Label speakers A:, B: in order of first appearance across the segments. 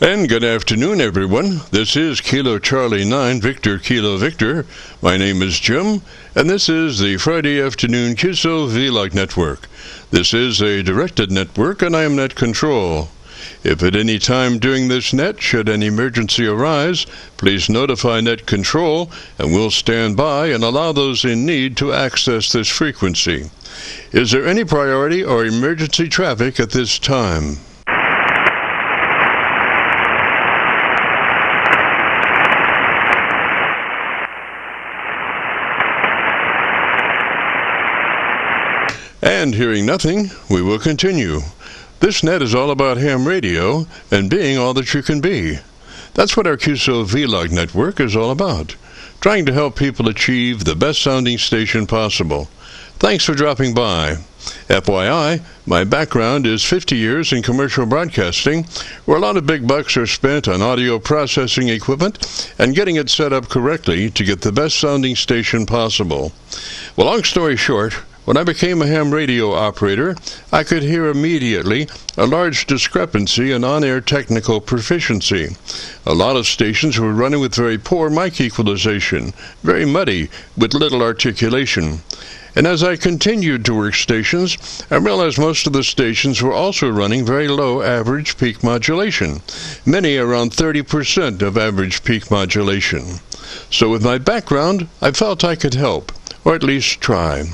A: And good afternoon, everyone. This is Kilo Charlie 9 Victor Kilo Victor. My name is Jim, and this is the Friday afternoon Qso-Vlog network. This is a directed network, and I am net control. If at any time during this net should an emergency arise, please notify net control, and we'll stand by and allow those in need to access this frequency. Is there any priority or emergency traffic at this time? And hearing nothing, we will continue. This net is all about ham radio and being all that you can be. That's what our Qso-Vlog network is all about, trying to help people achieve the best sounding station possible. Thanks for dropping by. FYI, my background is 50 years in commercial broadcasting, where a lot of big bucks are spent on audio processing equipment and getting it set up correctly to get the best sounding station possible. Well, long story short, when I became a ham radio operator, I could hear immediately a large discrepancy in on-air technical proficiency. A lot of stations were running with very poor mic equalization, very muddy, with little articulation. And as I continued to work stations, I realized most of the stations were also running very low average peak modulation, many around 30% of average peak modulation. So with my background, I felt I could help, or at least try.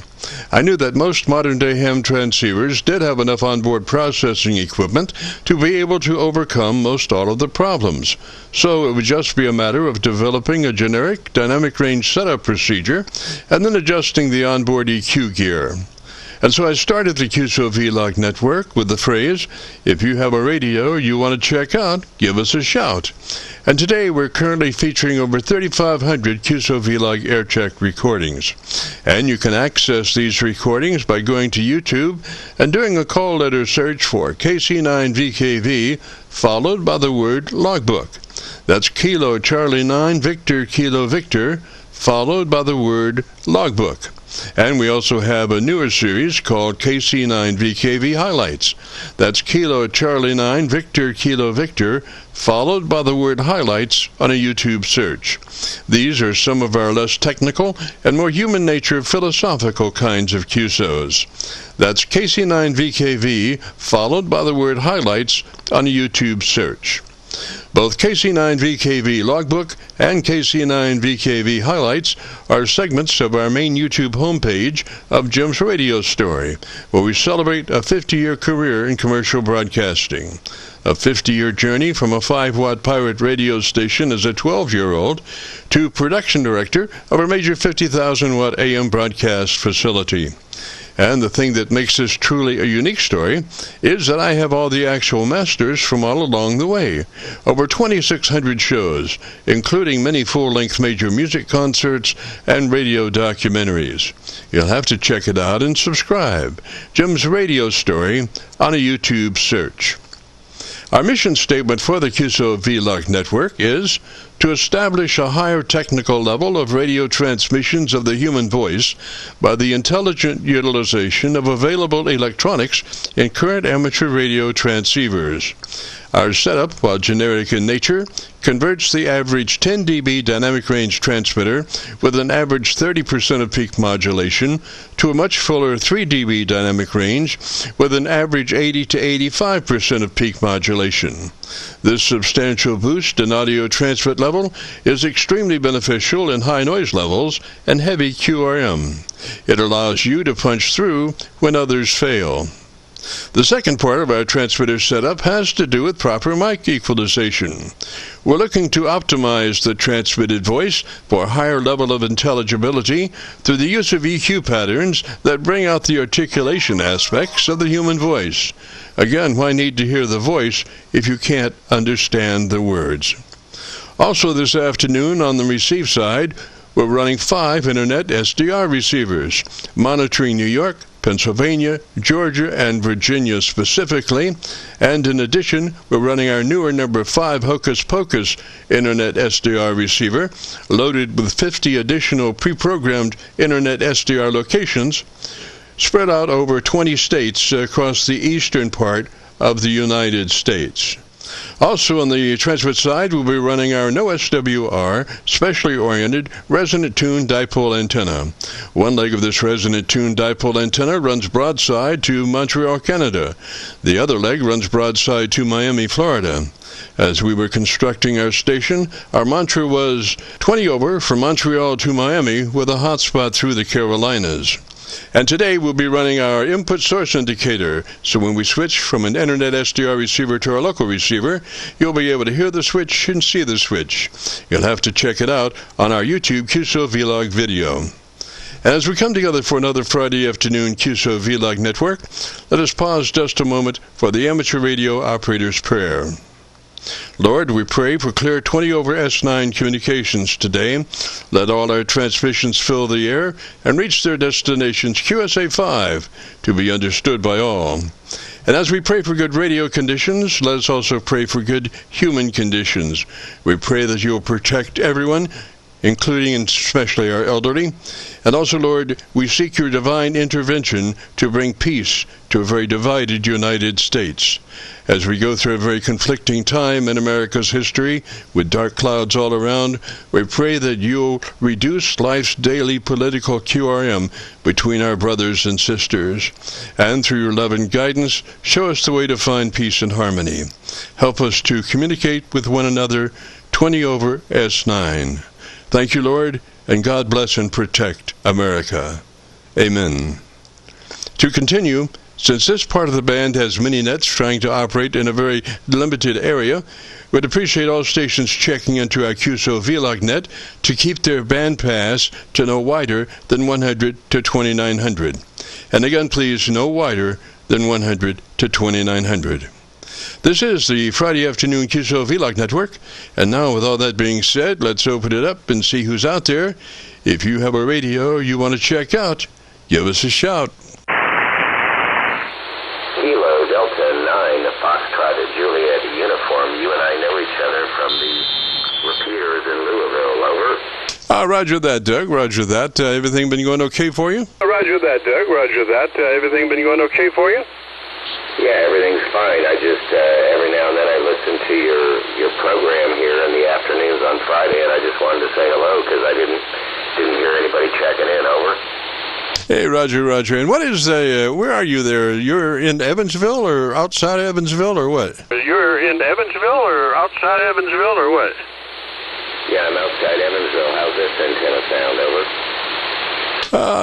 A: I knew that most modern-day ham transceivers did have enough onboard processing equipment to be able to overcome most all of the problems, so it would just be a matter of developing a generic dynamic range setup procedure and then adjusting the onboard EQ gear. And so I started the Qso-Vlog network with the phrase, if you have a radio you want to check out, give us a shout. And today we're currently featuring over 3,500 Qso-Vlog Aircheck recordings. And you can access these recordings by going to YouTube and doing a call letter search for KC9VKV, followed by the word logbook. That's Kilo Charlie 9 Victor Kilo Victor, followed by the word logbook. And we also have a newer series called KC9VKV Highlights. That's Kilo Charlie 9 Victor Kilo Victor, followed by the word highlights on a YouTube search. These are some of our less technical and more human nature philosophical kinds of QSOs. That's KC9VKV, followed by the word highlights on a YouTube search. Both KC9VKV Logbook and KC9VKV Highlights are segments of our main YouTube homepage of Jim's Radio Story, where we celebrate a 50-year career in commercial broadcasting. A 50-year journey from a 5-watt pirate radio station as a 12-year-old to production director of a major 50,000-watt AM broadcast facility. And the thing that makes this truly a unique story is that I have all the actual masters from all along the way. Over 2,600 shows, including many full-length major music concerts and radio documentaries. You'll have to check it out and subscribe. Jim's Radio Story on a YouTube search. Our mission statement for the Qso-Vlog network is to establish a higher technical level of radio transmissions of the human voice by the intelligent utilization of available electronics in current amateur radio transceivers. Our setup, while generic in nature, converts the average 10 dB dynamic range transmitter with an average 30% of peak modulation to a much fuller 3 dB dynamic range with an average 80 to 85% of peak modulation. This substantial boost in audio transmit level is extremely beneficial in high noise levels and heavy QRM. It allows you to punch through when others fail. The second part of our transmitter setup has to do with proper mic equalization. We're looking to optimize the transmitted voice for a higher level of intelligibility through the use of EQ patterns that bring out the articulation aspects of the human voice. Again, why need to hear the voice if you can't understand the words? Also this afternoon on the receive side, we're running 5 Internet SDR receivers, monitoring New York, Pennsylvania, Georgia, and Virginia specifically, and in addition, we're running our newer number 5 Hocus Pocus Internet SDR receiver, loaded with 50 additional pre-programmed Internet SDR locations, spread out over 20 states across the eastern part of the United States. Also on the transmit side, we'll be running our no SWR, specially oriented, resonant tuned dipole antenna. One leg of this resonant tuned dipole antenna runs broadside to Montreal, Canada. The other leg runs broadside to Miami, Florida. As we were constructing our station, our mantra was 20 over from Montreal to Miami with a hotspot through the Carolinas. And today we'll be running our input source indicator, so when we switch from an internet SDR receiver to our local receiver, you'll be able to hear the switch and see the switch. You'll have to check it out on our YouTube Qso-Vlog video. As we come together for another Friday afternoon Qso-Vlog network, let us pause just a moment for the amateur radio operator's prayer. Lord, we pray for clear 20 over S9 communications today. Let all our transmissions fill the air and reach their destinations QSA 5 to be understood by all. And as we pray for good radio conditions, let us also pray for good human conditions. We pray that you will protect everyone, including and especially our elderly. And also, Lord, we seek your divine intervention to bring peace to a very divided United States. As we go through a very conflicting time in America's history, with dark clouds all around, we pray that you'll reduce life's daily political QRM between our brothers and sisters. And through your love and guidance, show us the way to find peace and harmony. Help us to communicate with one another 20 over S9. Thank you, Lord, and God bless and protect America. Amen. To continue, since this part of the band has many nets trying to operate in a very limited area, we'd appreciate all stations checking into our Qso-Vlog net to keep their band pass to no wider than 100 to 2900. And again, please, no wider than 100 to 2900. This is the Friday afternoon Qso-Vlog network, and now with all that being said, let's open it up and see who's out there. If you have a radio you want to check out, give us a shout.
B: Kilo Delta 9, Foxtrot at Juliet Uniform. You and I know each other from the repeaters in Louisville. Over.
A: Roger that, Doug. Roger that. Everything been going okay for you?
C: Roger that, Doug. Roger that. Everything been going okay for you?
B: Yeah, everything's fine. I just, every now and then I listen to your program here in the afternoons on Friday, and I just wanted to say hello because I didn't hear anybody checking in. Over.
A: Hey, Roger. And what is, where are you there? You're in Evansville or outside Evansville or what?
C: You're in Evansville or outside Evansville or what?
B: Yeah, I'm outside Evansville. How's this antenna sound? Over.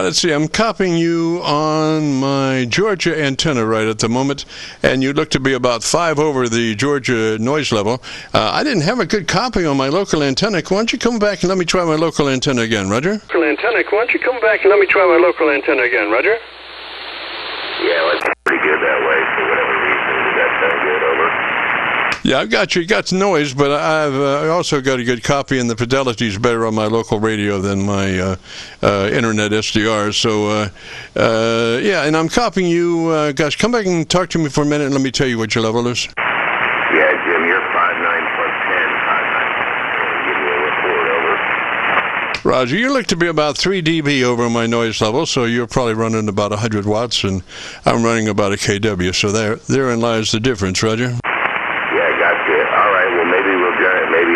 A: Let's see, I'm copying you on my Georgia antenna right at the moment, and you look to be about 5 over the Georgia noise level. I didn't have a good copy on my local antenna. Why don't you come back and let me try my local antenna again, Roger?
C: Local antenna. Why don't you come back and let me try my local antenna again, Roger?
B: Yeah, well, it's pretty good that way for whatever reason. Does that sound good? Over.
A: Yeah, I've got you. You got the noise, but I also got a good copy, and the fidelity's better on my local radio than my internet SDR. So, yeah, and I'm copying you. Gosh, come back and talk to me for a minute, and let me tell you what your level is.
B: Yeah, Jim, you're 5'9" plus 10. 5'9". Give me a report. Over.
A: Roger, you look to be about 3 dB over my noise level, so you're probably running about 100 watts, and I'm running about a kW. So therein lies the difference, Roger.
B: All right, well, maybe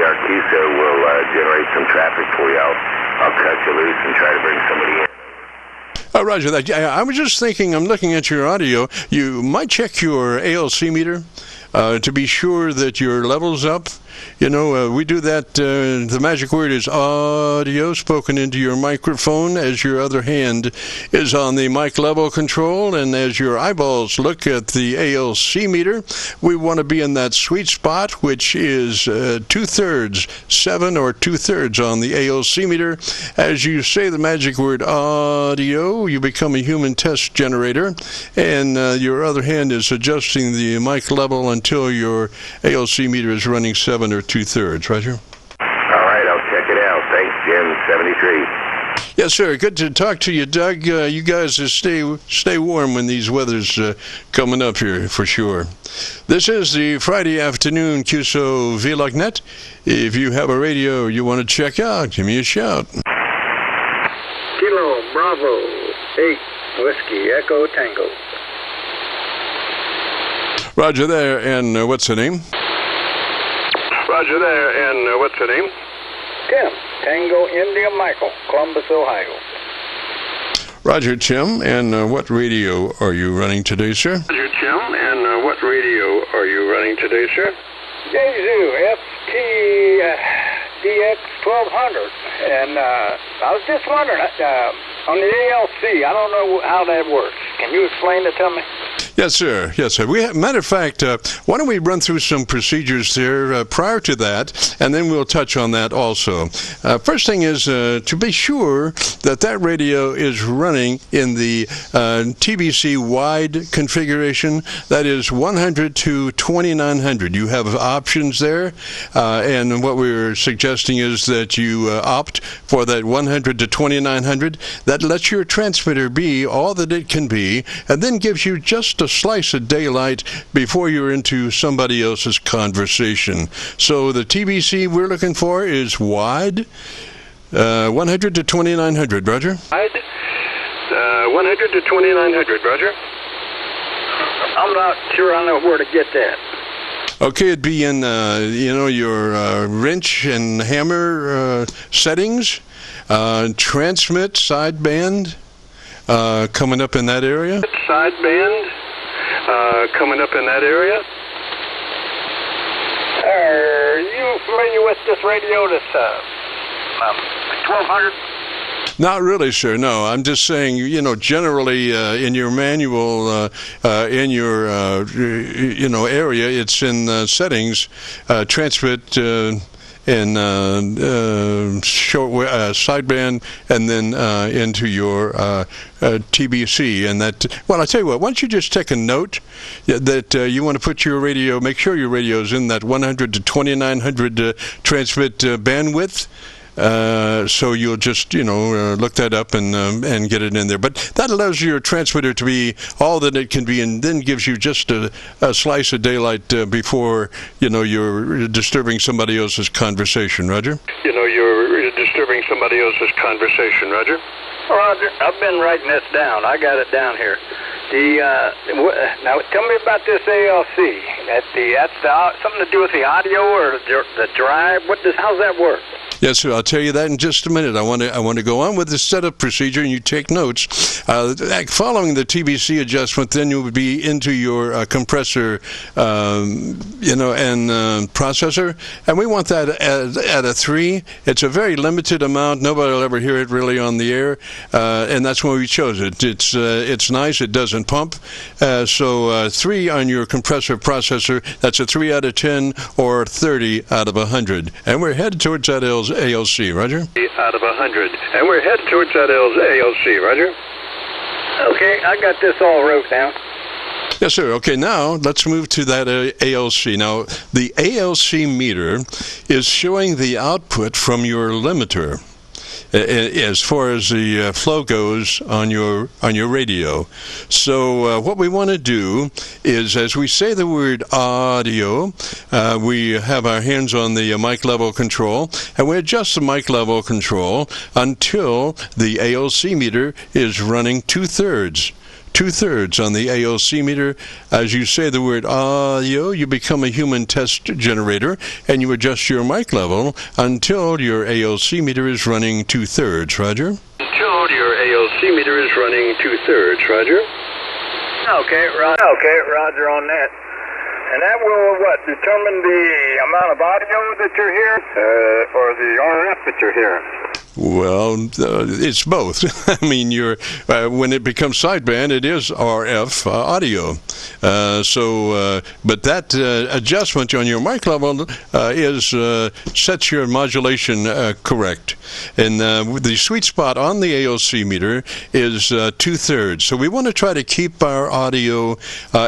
B: our Qso will generate some traffic for you. I'll cut you loose and try to bring somebody in.
A: Roger that. I was just thinking, I'm looking at your audio. You might check your ALC meter to be sure that your level's up. You know, we do that. The magic word is audio spoken into your microphone as your other hand is on the mic level control, and as your eyeballs look at the ALC meter, we want to be in that sweet spot, which is 2/3, 7 or 2/3 on the ALC meter. As you say the magic word audio, you become a human test generator, and your other hand is adjusting the mic level until your ALC meter is running 7 or 2/3, Roger?
B: All right, I'll check it out. Thanks, Jim. 73.
A: Yes, sir. Good to talk to you, Doug. You guys stay warm when these weather's coming up here, for sure. This is the Friday afternoon Qso-Vlog net. If you have a radio you want to check out, give me a shout.
D: Kilo Bravo 8 Whiskey Echo Tango.
A: Roger there. And what's the name?
C: Roger there, and what's the name?
D: Tim, Tango India Michael, Columbus, Ohio.
A: Roger, Tim, and what radio are you running today, sir?
C: Roger, Tim, and what radio are you running today, sir?
D: Yaesu FT DX 1200, and I was just wondering, on the ALC, I don't know how that works. Can you explain it to me?
A: Yes, sir. Yes, sir. Matter of fact, why don't we run through some procedures here prior to that, and then we'll touch on that also. First thing is to be sure that that radio is running in the TBC wide configuration, that is 100 to 2900. You have options there, and what we're suggesting is that you opt for that 100 to 2900. That lets your transmitter be all that it can be, and then gives you just a slice of daylight before you're into somebody else's conversation. So the TBC we're looking for is wide, 100 to 2900, Roger.
C: Wide, 100 to 2900, Roger.
D: I'm not sure I know where to get that.
A: Okay, it'd be in, your wrench and hammer settings, transmit, sideband, coming up in that area.
C: Sideband, coming up in that area.
D: Are you familiar with this radio, this 1200?
A: Not really, sir. No, I'm just saying, generally in your manual, in your, area, it's in settings, transmit in short sideband, and then into your TBC. And that, well, I tell you what, why don't you just take a note that you want to put your radio, make sure your radio is in that 100 to 2900 transmit bandwidth. So you'll just, look that up and get it in there. But that allows your transmitter to be all that it can be, and then gives you just a slice of daylight before, you're disturbing somebody else's conversation. Roger?
C: You're disturbing somebody else's conversation, Roger.
D: Roger, I've been writing this down. I got it down here. Now tell me about this ALC. That's something to do with the audio or the drive. How's that work?
A: Yes, sir. I'll tell you that in just a minute. I want to go on with the setup procedure, and you take notes. Following the TBC adjustment, then you would be into your compressor, and processor, and we want that at a 3. It's a very limited amount. Nobody will ever hear it really on the air, and that's why we chose it. It's nice. It doesn't pump. So 3 on your compressor processor. That's a 3 out of 10 or 30 out of 100, and we're headed towards that ALC, Roger?
C: Out of 100. And we're headed towards that ALC, Roger?
D: Okay, I got this all wrote down.
A: Yes, sir. Okay, now let's move to that ALC. Now, the ALC meter is showing the output from your limiter as far as the flow goes on your radio. So what we want to do is, as we say the word audio, we have our hands on the mic level control, and we adjust the mic level control until the ALC meter is running 2/3. 2/3 on the ALC meter. As you say the word audio, you become a human test generator, and you adjust your mic level until your ALC meter is running 2/3, Roger?
C: Until your ALC meter is running 2/3, Roger?
D: Okay, Roger on that. And that will, determine the amount of audio that you're hearing, or the RF that you're hearing?
A: Well, it's both. I mean, when it becomes sideband, it is RF audio. But that adjustment on your mic level sets your modulation correct. And the sweet spot on the ALC meter is 2/3. So we want to try to keep our audio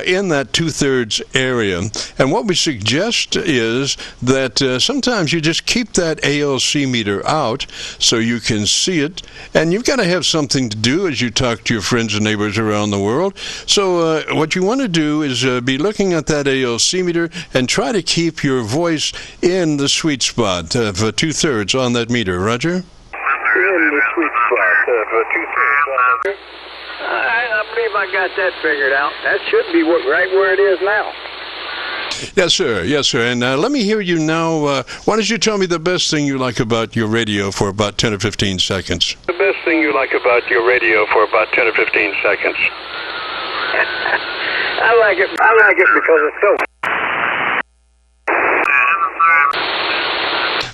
A: in that 2/3 area. And what we suggest is that sometimes you just keep that ALC meter out so you can see it, and you've got to have something to do as you talk to your friends and neighbors around the world. So what you want to do is be looking at that ALC meter and try to keep your voice in the sweet spot of 2/3 on that meter. Roger?
D: In the sweet spot of 2/3. I believe I got that figured out. That should be right where it is now.
A: Yes, sir. Yes, sir. And let me hear you now. Why don't you tell me the best thing you like about your radio for about 10 or 15 seconds?
C: The best thing you like about your radio for about 10 or 15 seconds.
D: I like it because it's so...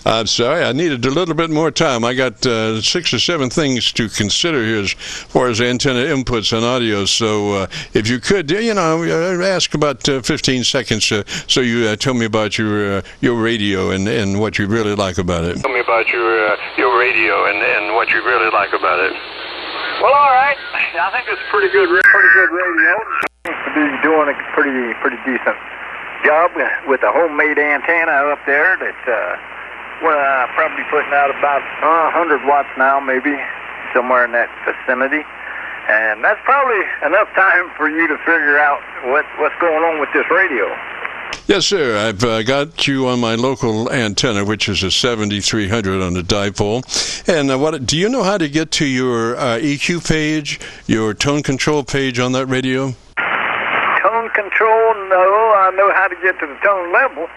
A: I'm sorry, I needed a little bit more time. I got 6 or 7 things to consider here as far as antenna inputs and audio. So if you could, ask about 15 seconds so you tell me about your radio and what you really like about it.
C: Tell me about your radio and what you really like about it.
D: Well, all right. I think it's pretty good radio. Seems to be doing a pretty decent job with a homemade antenna up there that... probably putting out about 100 watts now, maybe, somewhere in that vicinity. And that's probably enough time for you to figure out what's going on with this radio.
A: Yes, sir. I've got you on my local antenna, which is a 7300 on the dipole. And do you know how to get to your EQ page, your tone control page on that radio?
D: Tone control? No. I know how to get to the tone level.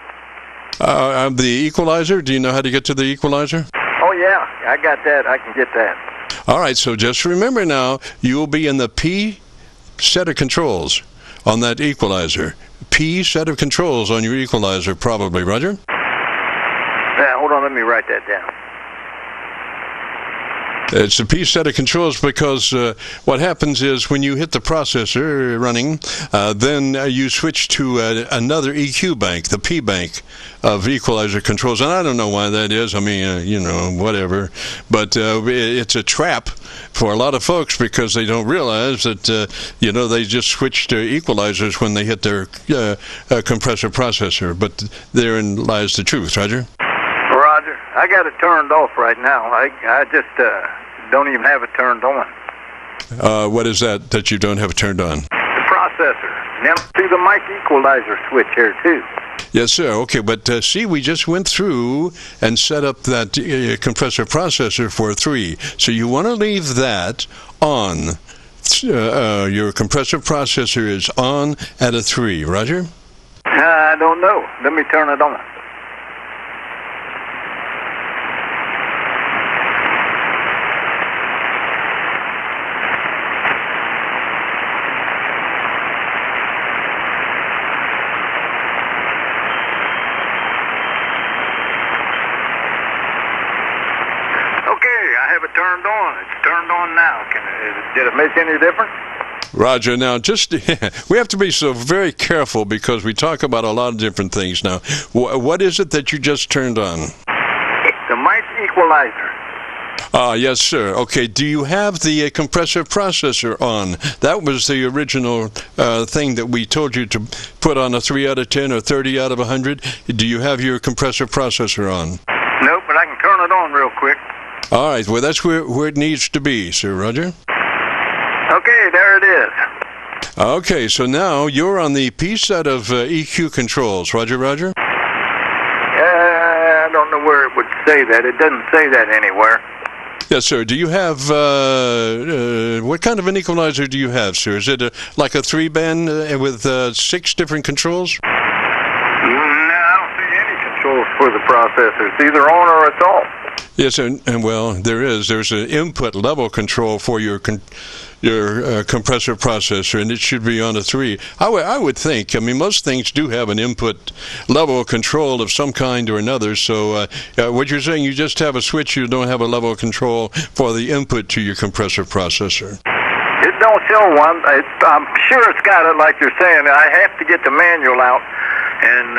A: The equalizer, do you know how to get to the equalizer?
D: Oh, yeah, I got that. I can get that.
A: All right, so just remember now, you will be in the P set of controls on that equalizer. P set of controls on your equalizer, probably, Roger?
D: Yeah, hold on, let me write that down.
A: It's a P set of controls because what happens is when you hit the processor running, then you switch to another EQ bank, the P bank of equalizer controls. And I don't know why that is. I mean, whatever. But it's a trap for a lot of folks because they don't realize that, they just switch to equalizers when they hit their compressor processor. But therein lies the truth, Roger.
D: Roger, I got it turned off right now. I just don't even have it turned on.
A: What is that you don't have turned on?
D: The processor. Now see the mic equalizer switch here too.
A: Yes, sir. Okay, but see, we just went through and set up that compressor processor for 3. So you want to leave that on. Your compressor processor is on at a 3. Roger?
D: I don't know. Let me turn it on. Turned on. It's turned on now. Did it make any difference?
A: Roger, now just we have to be so very careful because we talk about a lot of different things now. What is it that you just turned on?
D: The mic equalizer.
A: Yes, sir. Okay, do you have the compressor processor on? That was the original thing that we told you to put on a 3 out of 10 or 30 out of 100. Do you have your compressor processor on?
D: Nope, but I can turn it on real quick.
A: All right, well, that's where it needs to be, Sir Roger.
D: Okay, there it is.
A: Okay, so now you're on the P set of EQ controls. Roger?
D: I don't know where it would say that. It doesn't say that anywhere.
A: Yes, sir. Do you have, what kind of an equalizer do you have, sir? Is it like a 3-band with 6 different controls?
D: No, I don't see any controls for the processor. It's either on or it's off.
A: Yes, and well, there's an input level control for your compressor processor, and it should be on a 3. I would think. I mean, most things do have an input level control of some kind or another. So, what you're saying, you just have a switch, you don't have a level control for the input to your compressor processor.
D: It don't show one. I'm sure it's got it, like you're saying. I have to get the manual out and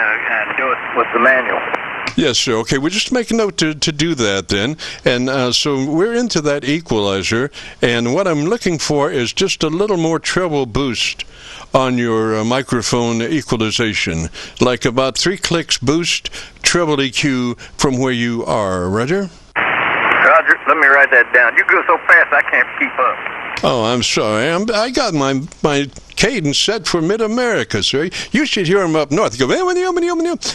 D: do it with the manual.
A: Yes, sir. Okay, we'll just make a note to do that then. And so we're into that equalizer, and what I'm looking for is just a little more treble boost on your microphone equalization, like about 3 clicks boost, treble EQ from where you are. Roger?
D: Roger, let me write that down. You go so fast I can't keep up.
A: Oh, I'm sorry. I got my cadence set for mid-America, sir. You should hear them up north. You go,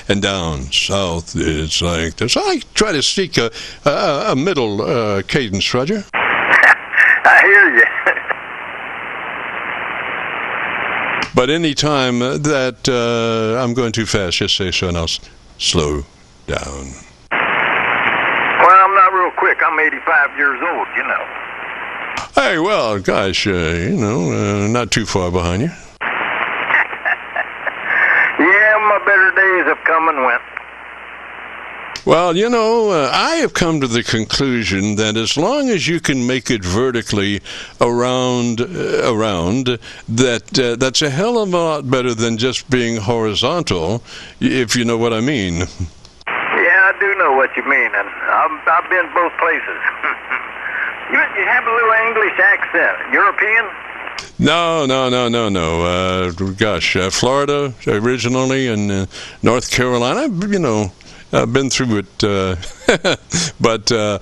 A: and down south, it's like this. I try to seek a middle cadence, Roger.
D: I hear you.
A: But any time that I'm going too fast, just say so and I'll slow down.
D: Well, I'm not real quick. I'm 85 years old, you know.
A: Hey, well, gosh, not too far behind you.
D: Yeah, my better days have come and went.
A: Well, I have come to the conclusion that as long as you can make it vertically around, that's a hell of a lot better than just being horizontal, if you know what I mean.
D: Yeah, I do know what you mean, and I've been both places. You have a little English accent. European?
A: No. Florida originally, and North Carolina. I've been through it, but I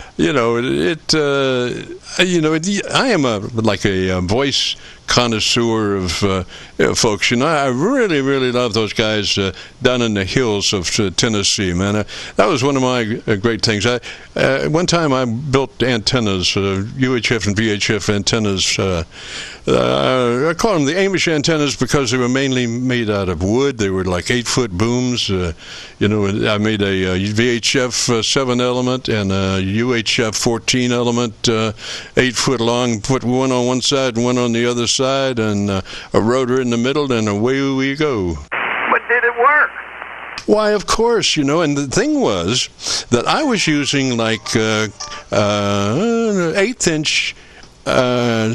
A: am a voice connoisseur of folks. I really, really love those guys down in the hills of Tennessee, man. That was one of my great things. One time I built antennas, UHF and VHF antennas. I call them the Amish antennas because they were mainly made out of wood. They were like 8-foot booms. I made a VHF 7 element and a UHF 14 element, 8-foot long. Put one on one side and one on the other side, and a rotor in the middle, and away we go.
D: But did it work?
A: Why, of course, and the thing was that I was using 1/8-inch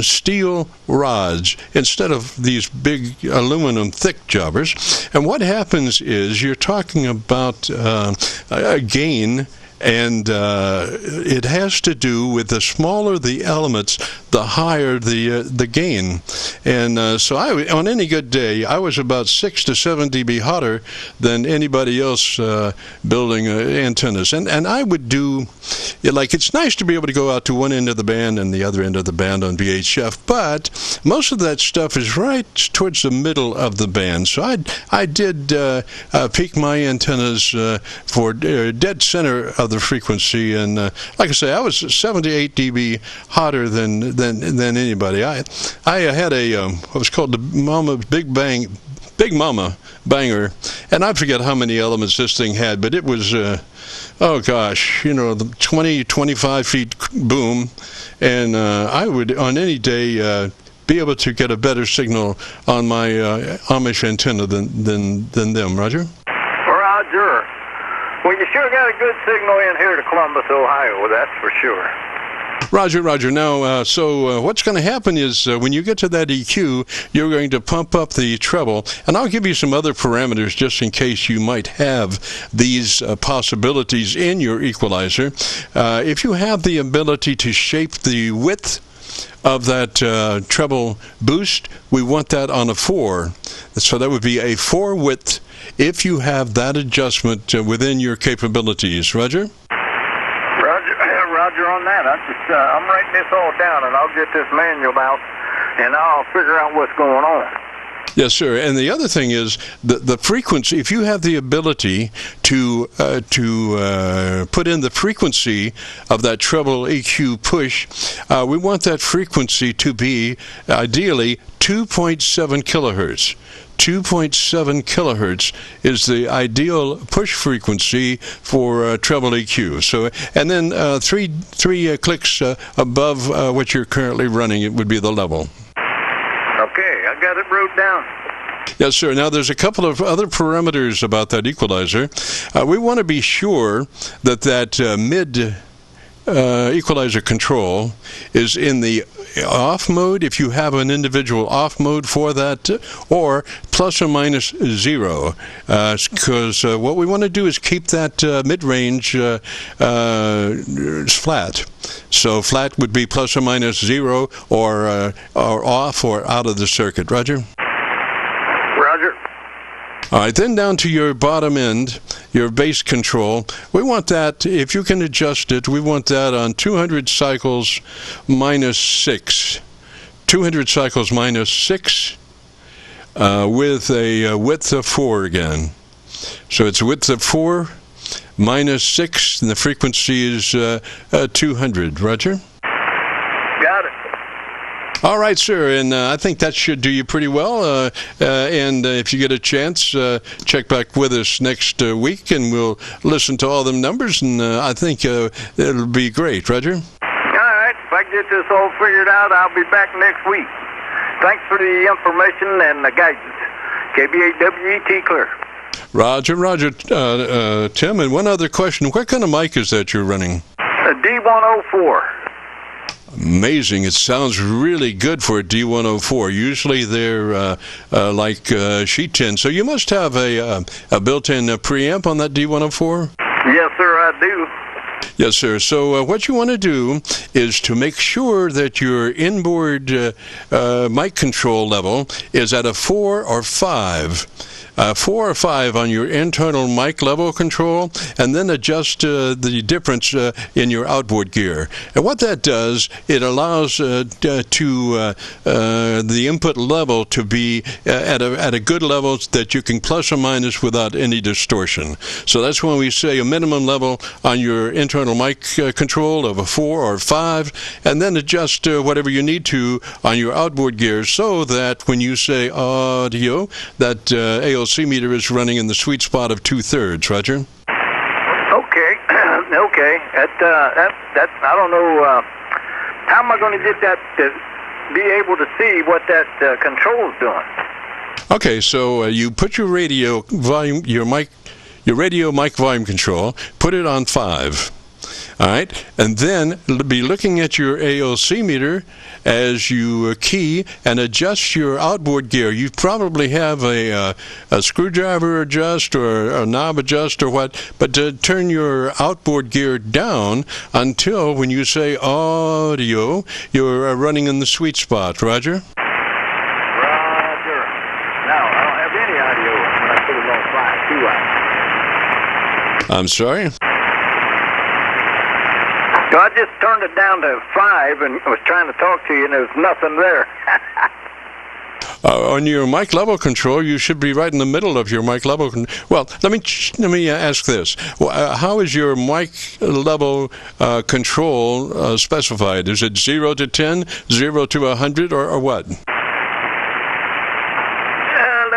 A: steel rods instead of these big aluminum thick jobbers. And what happens is you're talking about a gain, and it has to do with the smaller the elements, the higher the gain. And so on any good day, I was about 6 to 7 dB hotter than anybody else building antennas. And I would do, it's nice to be able to go out to one end of the band and the other end of the band on VHF, but most of that stuff is right towards the middle of the band. So I did peak my antennas for dead center of the frequency, and like I say, I was 78 dB hotter than anybody. I had what was called the Big Mama Banger, and I forget how many elements this thing had, but it was the 20-25 feet boom, and I would on any day be able to get a better signal on my Amish antenna than them. Roger?
D: Roger. Well, you sure got a good signal in here to Columbus, Ohio, that's for sure.
A: Roger. Now, so what's going to happen is when you get to that EQ, you're going to pump up the treble, and I'll give you some other parameters just in case you might have these possibilities in your equalizer. If you have the ability to shape the width of that treble boost, we want that on a 4. So that would be a 4 width if you have that adjustment within your capabilities. Roger?
D: Roger on that. I'm writing this all down, and I'll get this manual out, and I'll figure out what's going on.
A: Yes, sir. And the other thing is the frequency. If you have the ability to put in the frequency of that treble EQ push, we want that frequency to be ideally 2.7 kilohertz. 2.7 kilohertz is the ideal push frequency for treble EQ. So, and then three clicks above what you're currently running, it would be the level.
D: Okay, I got it wrote down.
A: Yes, sir. Now, there's a couple of other parameters about that equalizer. We want to be sure that mid equalizer control is in the off mode, if you have an individual off mode for that, or plus or minus 0, because what we want to do is keep that mid-range flat. So flat would be plus or minus 0, or off or out of the circuit. Roger?
D: Roger.
A: All right, then down to your bottom end, your base control. We want that, if you can adjust it, we want that on 200 cycles minus 6. 200 cycles minus 6 with a width of 4 again. So it's a width of 4 minus 6, and the frequency is 200. Roger?
D: Got it.
A: All right, sir, and I think that should do you pretty well. And if you get a chance, check back with us next week, and we'll listen to all them numbers, and I think it'll be great. Roger?
D: All right. If I get this all figured out, I'll be back next week. Thanks for the information and the guidance. KBAWET clear.
A: Roger, Tim. And one other question. What kind of mic is that you're running?
D: A D104.
A: Amazing. It sounds really good for a D104. Usually they're like sheet tin. So you must have a built-in preamp on that D104?
D: Yes, sir, I do.
A: Yes, sir. So what you want to do is to make sure that your inboard mic control level is at a 4 or 5. 4 or 5 on your internal mic level control, and then adjust the difference in your outboard gear. And what that does, it allows the input level to be at a good level that you can plus or minus without any distortion. So that's when we say a minimum level on your internal mic control of a 4 or 5, and then adjust whatever you need to on your outboard gear, so that when you say audio, that ALC meter is running in the sweet spot of 2/3. Roger?
D: Okay. Okay. That I don't know. How am I going to get that to be able to see what that control's doing?
A: Okay, so you put your radio volume, your radio mic volume control, put it on 5. All right, and then be looking at your ALC meter as you key and adjust your outboard gear. You probably have a screwdriver adjust or a knob adjust or what, but to turn your outboard gear down until when you say audio, you're running in the sweet spot. Roger?
D: Roger. Now, I don't have any audio when I put it on 5, do I?
A: I'm sorry?
D: So I just turned it down to 5 and was trying to talk to you, and there was nothing there.
A: On your mic level control, you should be right in the middle of your mic level. Well, let me ask this: how is your mic level control specified? Is it 0 to 10, 0 to 100, or what?
D: Let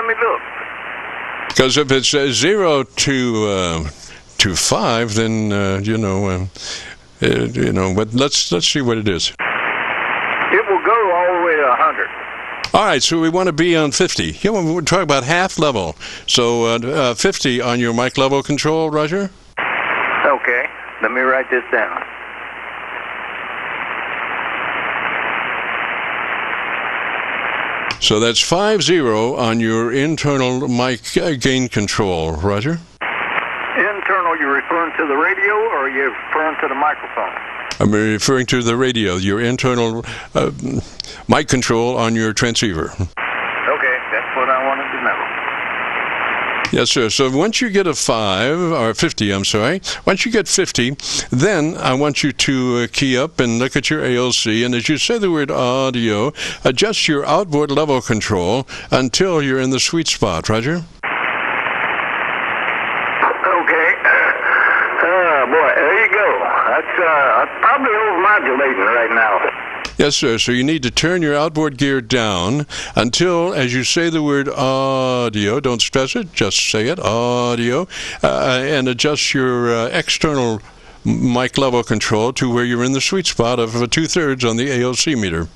D: me look.
A: Because if it's 0 to 5, then but let's see what it is.
D: It will go all the way to 100.
A: All right, so we want to be on 50. We're talking about half level. So 50 on your mic level control, Roger?
D: Okay, let me write this down.
A: So that's 50 on your internal mic gain control, Roger?
D: Internal, you're referring to the radio, or you're referring to the microphone?
A: I'm referring to the radio, your internal mic control on your transceiver.
D: Okay, that's what I wanted to know.
A: Yes, sir. So once you get a 5, or 50, I'm sorry, once you get 50, then I want you to key up and look at your ALC, and as you say the word audio, adjust your outboard level control until you're in the sweet spot. Roger?
D: Boy, there you go. That's probably overmodulating right now.
A: Yes, sir. So you need to turn your outboard gear down until, as you say the word audio, don't stress it, just say it, audio, and adjust your external mic level control to where you're in the sweet spot of 2/3 on the ALC meter.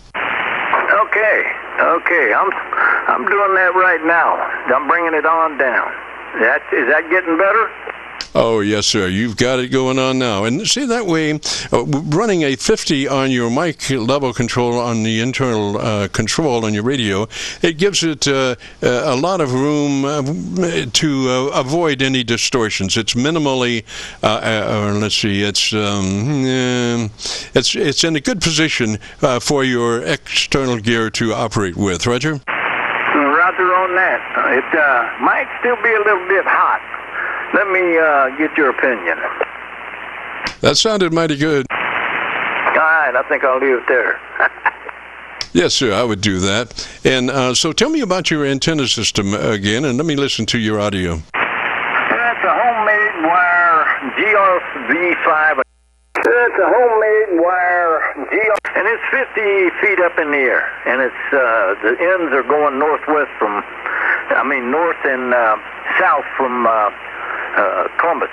D: Okay. I'm doing that right now. I'm bringing it on down. Is that getting better?
A: Oh, yes, sir. You've got it going on now. And see, that way, running a 50 on your mic level control on the internal control on your radio, it gives it a lot of room to avoid any distortions. It's minimally, it's in a good position for your external gear to operate with. Roger?
D: Roger on that. It might still be a little bit hot. Let me get your opinion.
A: That sounded mighty good.
D: All right, I think I'll leave it there.
A: Yes, sir, I would do that. And so tell me about your antenna system again, and let me listen to your audio.
D: That's a homemade wire GR-V5. That's a homemade wire GR And it's 50 feet up in the air, and it's the ends are going north and south from Columbus.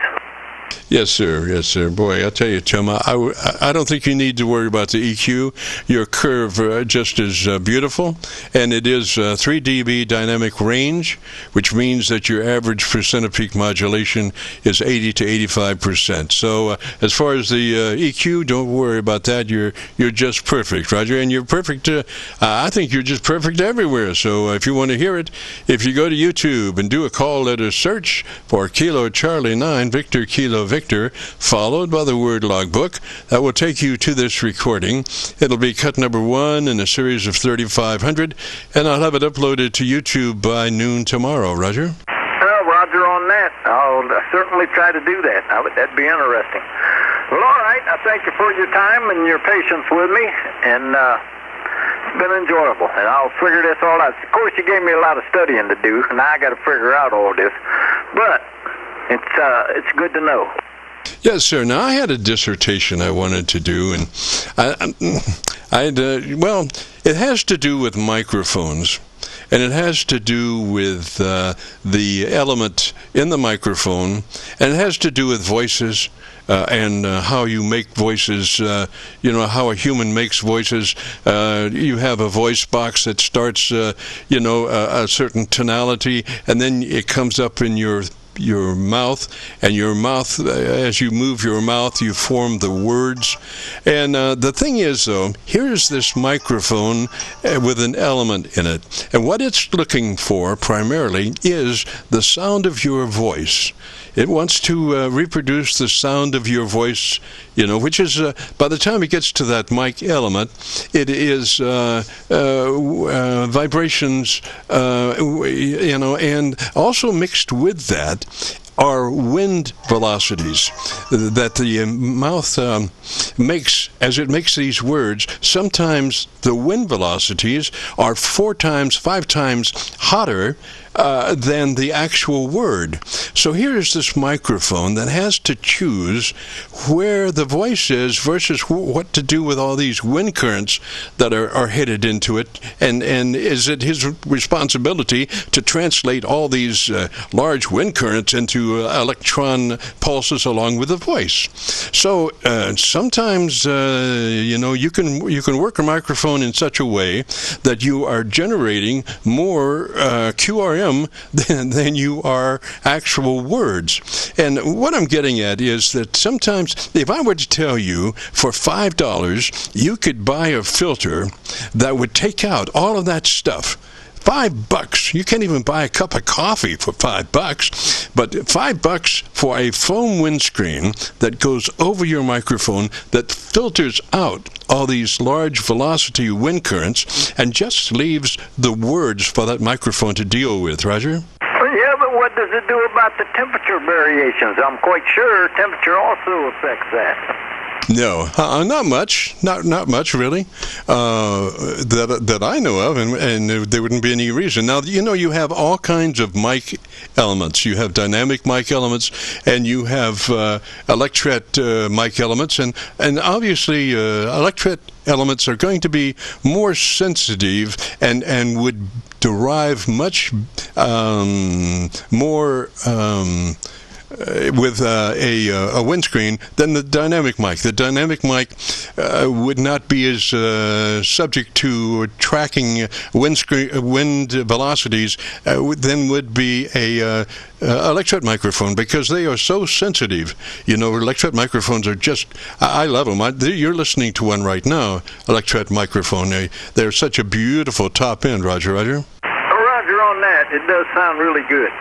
A: Yes, sir. Yes, sir. Boy, I tell you, Chum, I don't think you need to worry about the EQ. Your curve just is beautiful, and it is 3 dB dynamic range, which means that your average percent of peak modulation is 80 to 85%. So as far as the EQ, don't worry about that. You're just perfect, Roger, and you're perfect. I think you're just perfect everywhere. So if you want to hear it, if you go to YouTube and do a call letter search for Kilo Charlie 9 Victor Kilo Victor, followed by the word logbook, that will take you to this recording. It'll be cut number 1 in a series of 3,500, and I'll have it uploaded to YouTube by noon tomorrow. Roger?
D: Roger on that. I'll certainly try to do that. That'd be interesting. Well, all right. I thank you for your time and your patience with me, and it's been enjoyable, and I'll figure this all out. Of course, you gave me a lot of studying to do, and I got to figure out all this, but it's good to know.
A: Yes, sir. Now, I had a dissertation I wanted to do, and it has to do with microphones, and it has to do with the element in the microphone, and it has to do with voices. And how you make voices, how a human makes voices. You have a voice box that starts, a certain tonality, and then it comes up in your mouth, and your mouth, as you move your mouth, you form the words. And the thing is, though, here's this microphone with an element in it, and what it's looking for primarily is the sound of your voice. It wants to reproduce the sound of your voice, which is, by the time it gets to that mic element, it is vibrations, and also mixed with that are wind velocities that the mouth makes as it makes these words. Sometimes the wind velocities are 4 times, 5 times hotter than the actual word. So here is this microphone that has to choose where the voice is versus what to do with all these wind currents that are headed into it, and is it his responsibility to translate all these large wind currents into electron pulses along with the voice. So sometimes you can work a microphone in such a way that you are generating more QRM than you are actual words. And what I'm getting at is that sometimes, if I were to tell you for $5 you could buy a filter that would take out all of that stuff, $5. You can't even buy a cup of coffee for $5, but $5 for a foam windscreen that goes over your microphone that filters out all these large velocity wind currents and just leaves the words for that microphone to deal with. Roger?
D: Yeah, but what does it do about the temperature variations? I'm quite sure temperature also affects that.
A: No, not much. Not much, really, that I know of, and there wouldn't be any reason. Now, you have all kinds of mic elements. You have dynamic mic elements, and you have electret mic elements, and obviously electret elements are going to be more sensitive and would derive much more with a windscreen than the dynamic mic. The dynamic mic would not be as subject to tracking wind velocities than would be a electret microphone, because they are so sensitive. Electret microphones are just, I love them. You're listening to one right now, electret microphone. They're such a beautiful top end, Roger.
D: Roger on that. It does sound really good.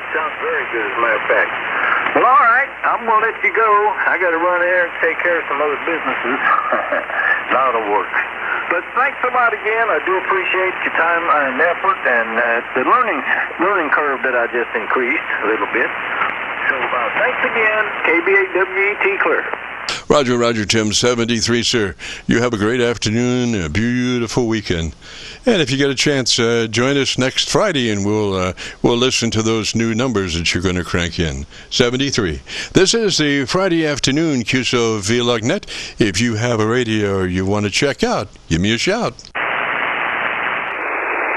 D: Sounds very good, as a matter of fact. Well, all right, I'm going to let you go. I got to run there and take care of some other businesses. A lot of work. But thanks a lot again. I do appreciate your time and effort, and the learning curve that I just increased a little bit. So thanks again, KBAWET Clear.
A: Roger, Roger, Tim, 73, sir. You have a great afternoon, a beautiful weekend. And if you get a chance, join us next Friday, and we'll listen to those new numbers that you're going to crank in. 73. This is the Friday afternoon Qso-Vlog net. If you have a radio you want to check out, give me a shout.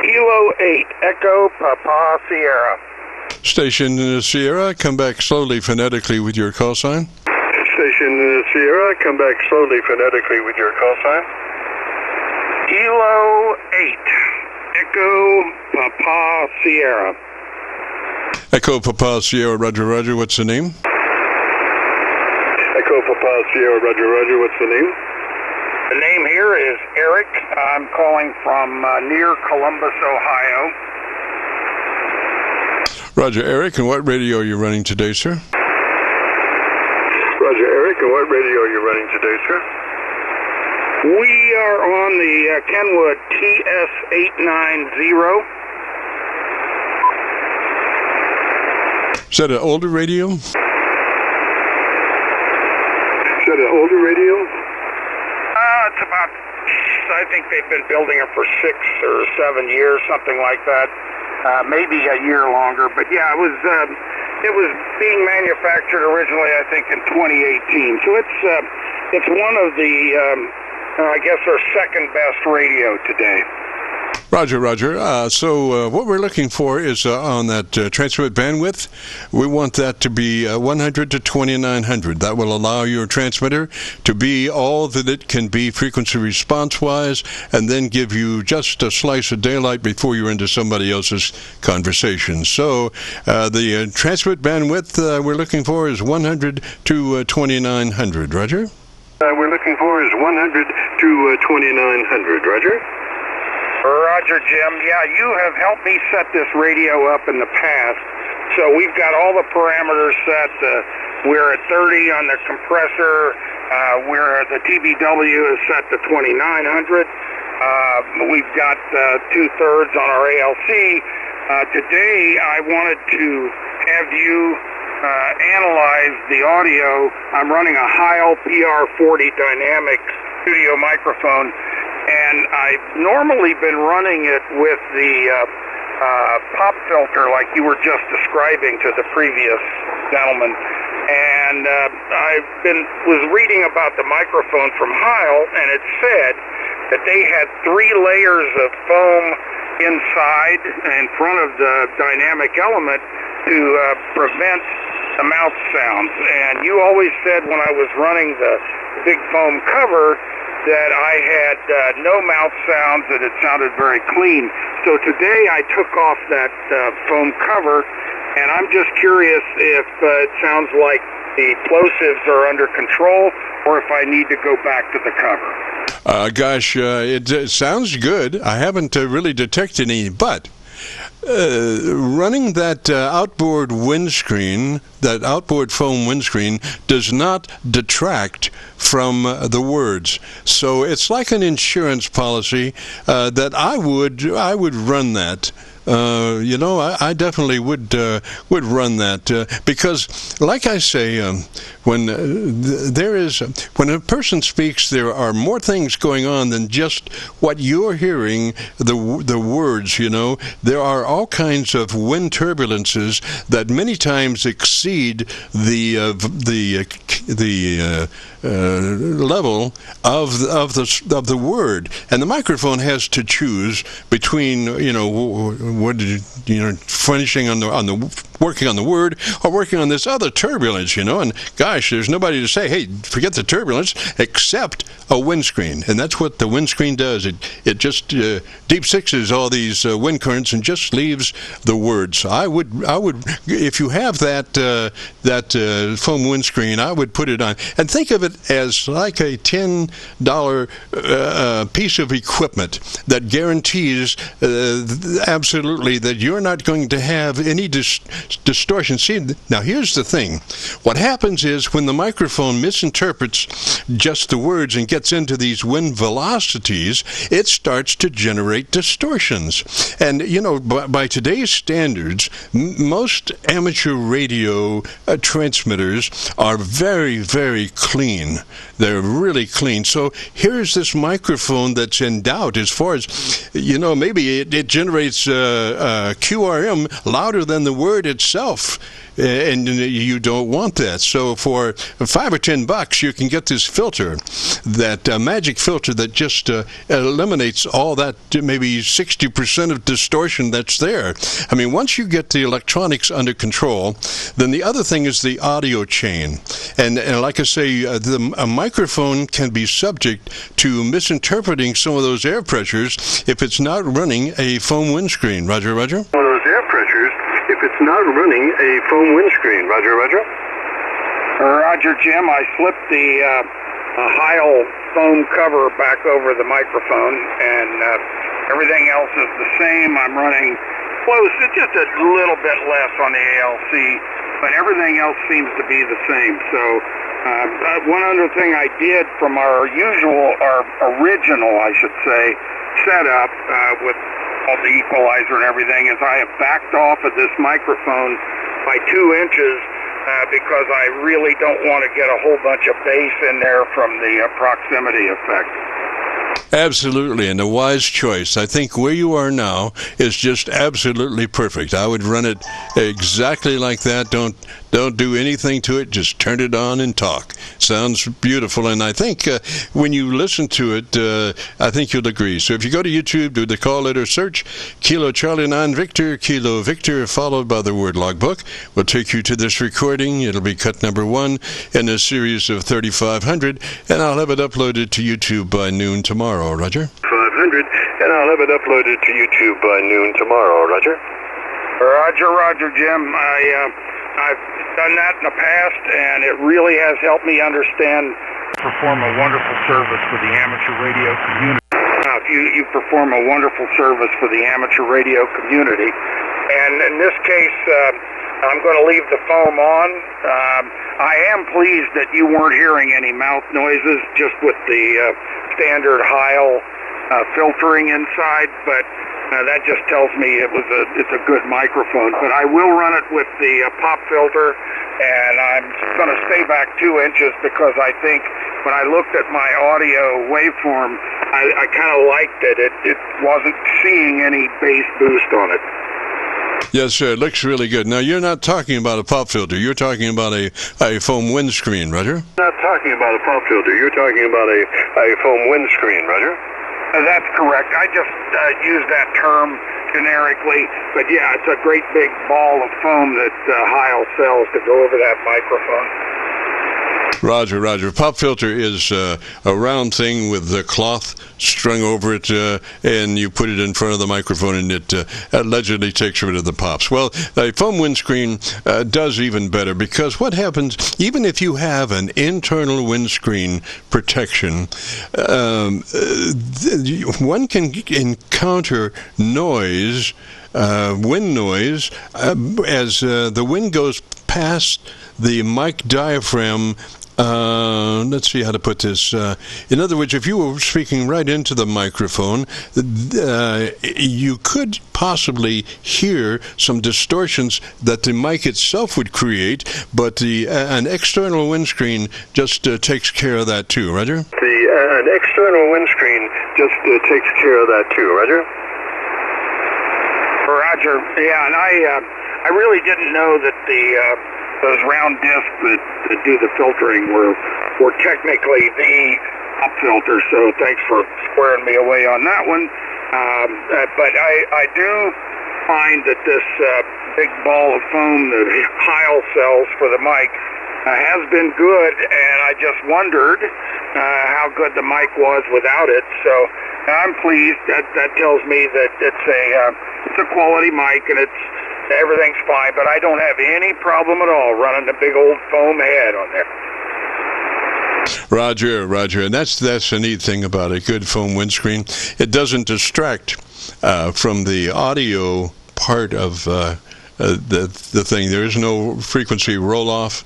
D: Kilo 8, Echo Papa Sierra.
A: Station Sierra, come back slowly phonetically with your call sign.
C: Station Sierra, come back slowly phonetically with your call sign.
D: Kilo 8, Echo Papa Sierra.
A: Echo Papa Sierra, Roger, Roger, what's the name?
C: Echo Papa Sierra, Roger, Roger, what's the name?
D: The name here is Eric. I'm calling from near Columbus, Ohio.
A: Roger, Eric, and what radio are you running today, sir?
C: Roger, Eric, and what radio are you running today, sir?
D: We are on the Kenwood TS890.
A: Is that an older radio?
C: Is that an older radio?
D: It's about, I think they've been building it for 6 or 7 years, something like that. Maybe a year longer, but yeah, it was being manufactured originally, I think, in 2018. So it's one of the, I guess, our second best radio today.
A: Roger, Roger. So what we're looking for is on that transmit bandwidth, we want that to be 100 to 2900. That will allow your transmitter to be all that it can be frequency response-wise, and then give you just a slice of daylight before you're into somebody else's conversation. So the transmit bandwidth we're looking for is 100 to 2900. Roger?
C: We're looking for is 100 to 2900. Roger?
D: Roger, Jim. Yeah, you have helped me set this radio up in the past. So we've got all the parameters set. We're at 30 on the compressor. The TBW is set to 2900. We've got 2/3 on our ALC. Today, I wanted to have you analyze the audio. I'm running a Heil PR40 dynamic studio microphone. And I've normally been running it with the pop filter like you were just describing to the previous gentleman. And I was reading about the microphone from Heil, and it said that they had 3 layers of foam inside in front of the dynamic element to prevent the mouth sounds. And you always said when I was running the big foam cover that I had no mouth sounds, and it sounded very clean. So today I took off that foam cover, and I'm just curious if it sounds like the plosives are under control, or if I need to go back to the cover.
A: It sounds good. I haven't really detected any, but running that outboard windscreen, that outboard foam windscreen, does not detract from the words. So it's like an insurance policy that I would run that. I definitely would run that because, like I say, when a person speaks, there are more things going on than just what you're hearing. The words, there are all kinds of wind turbulences that many times exceed the level of the word, and the microphone has to choose between finishing on the working on the word or working on this other turbulence, and gosh, there's nobody to say, hey, forget the turbulence, except a windscreen, and that's what the windscreen does. It just deep sixes all these wind currents and just leaves the words. I would if you have that foam windscreen, I would put it on and think of it as like a $10 piece of equipment that guarantees absolutely that you're not going to have any distortion. See, now here's the thing. What happens is when the microphone misinterprets just the words and gets into these wind velocities, it starts to generate distortions. And, you know, by today's standards, most amateur radio transmitters are very, very clean. They're really clean. So here's this microphone that's in doubt as far as, you know, maybe it generates QRM louder than the word itself. And you don't want that. So for $5 or $10, you can get this filter, that magic filter that just eliminates all that, maybe 60% of distortion that's there. I mean, once you get the electronics under control, then the other thing is the audio chain. And like I say, a microphone can be subject to misinterpreting some of those air pressures if it's not running a foam windscreen. Roger, Roger?
C: One of those air pressures, if it's not running a foam windscreen. Roger, Roger?
E: Roger, Jim. I slipped the Heil foam cover back over the microphone, and everything else is the same. I'm running close. It's just a little bit less on the ALC, but everything else seems to be the same. So one other thing I did from our original, I should say, setup with all the equalizer and everything is I have backed off of this microphone by 2 inches because I really don't want to get a whole bunch of bass in there from the proximity effect.
A: Absolutely, and a wise choice. I think where you are now is just absolutely perfect. I would run it exactly like that. Don't do anything to it. Just turn it on and talk. Sounds beautiful, and I think when you listen to it, I think you'll agree. So if you go to YouTube, do the call letter search, Kilo Charlie 9 Victor, Kilo Victor, followed by the word logbook, will take you to this recording. It'll be cut number 1 in a series of 3,500, and I'll have it uploaded to YouTube by noon tomorrow. Roger?
C: 500, and I'll have it uploaded to YouTube by noon tomorrow. Roger?
E: Roger, Jim. I've done that in the past, and it really has helped me understand. Perform a wonderful service for the amateur radio community. You perform a wonderful service for the amateur radio community, and in this case, I'm going to leave the foam on. I am pleased that you weren't hearing any mouth noises, just with the standard Heil filtering inside, but that just tells me it's a good microphone. But I will run it with the pop filter, and I'm going to stay back 2 inches because I think when I looked at my audio waveform, I kind of liked it. It wasn't seeing any bass boost on it.
A: Yes, sir. It looks really good. Now, you're not talking about a pop filter. You're talking about a foam windscreen, Roger?
C: Not talking about a pop filter. You're talking about a foam windscreen, Roger?
E: That's correct. I just use that term generically, but yeah, it's a great big ball of foam that Heil sells to go over that microphone.
A: Roger. Pop filter is a round thing with the cloth strung over it, and you put it in front of the microphone, and it allegedly takes rid of the pops. Well, a foam windscreen does even better, because what happens, even if you have an internal windscreen protection, one can encounter noise, wind noise, as the wind goes past the mic diaphragm. Let's see how to put this. In other words, if you were speaking right into the microphone, you could possibly hear some distortions that the mic itself would create, but an external windscreen just takes care of that too, Roger?
C: An external windscreen just takes care of that too, Roger?
E: Roger, yeah, and I really didn't know that those round discs that do the filtering were technically the pop filter, so thanks for squaring me away on that one. But I do find that this big ball of foam that Heil sells for the mic has been good, and I just wondered how good the mic was without it. So I'm pleased. That tells me that it's a quality mic, and everything's fine, but I don't have any problem at all running the big old foam head on there.
A: Roger, and that's the neat thing about a good foam windscreen. It doesn't distract from the audio part of the thing. There is no frequency roll-off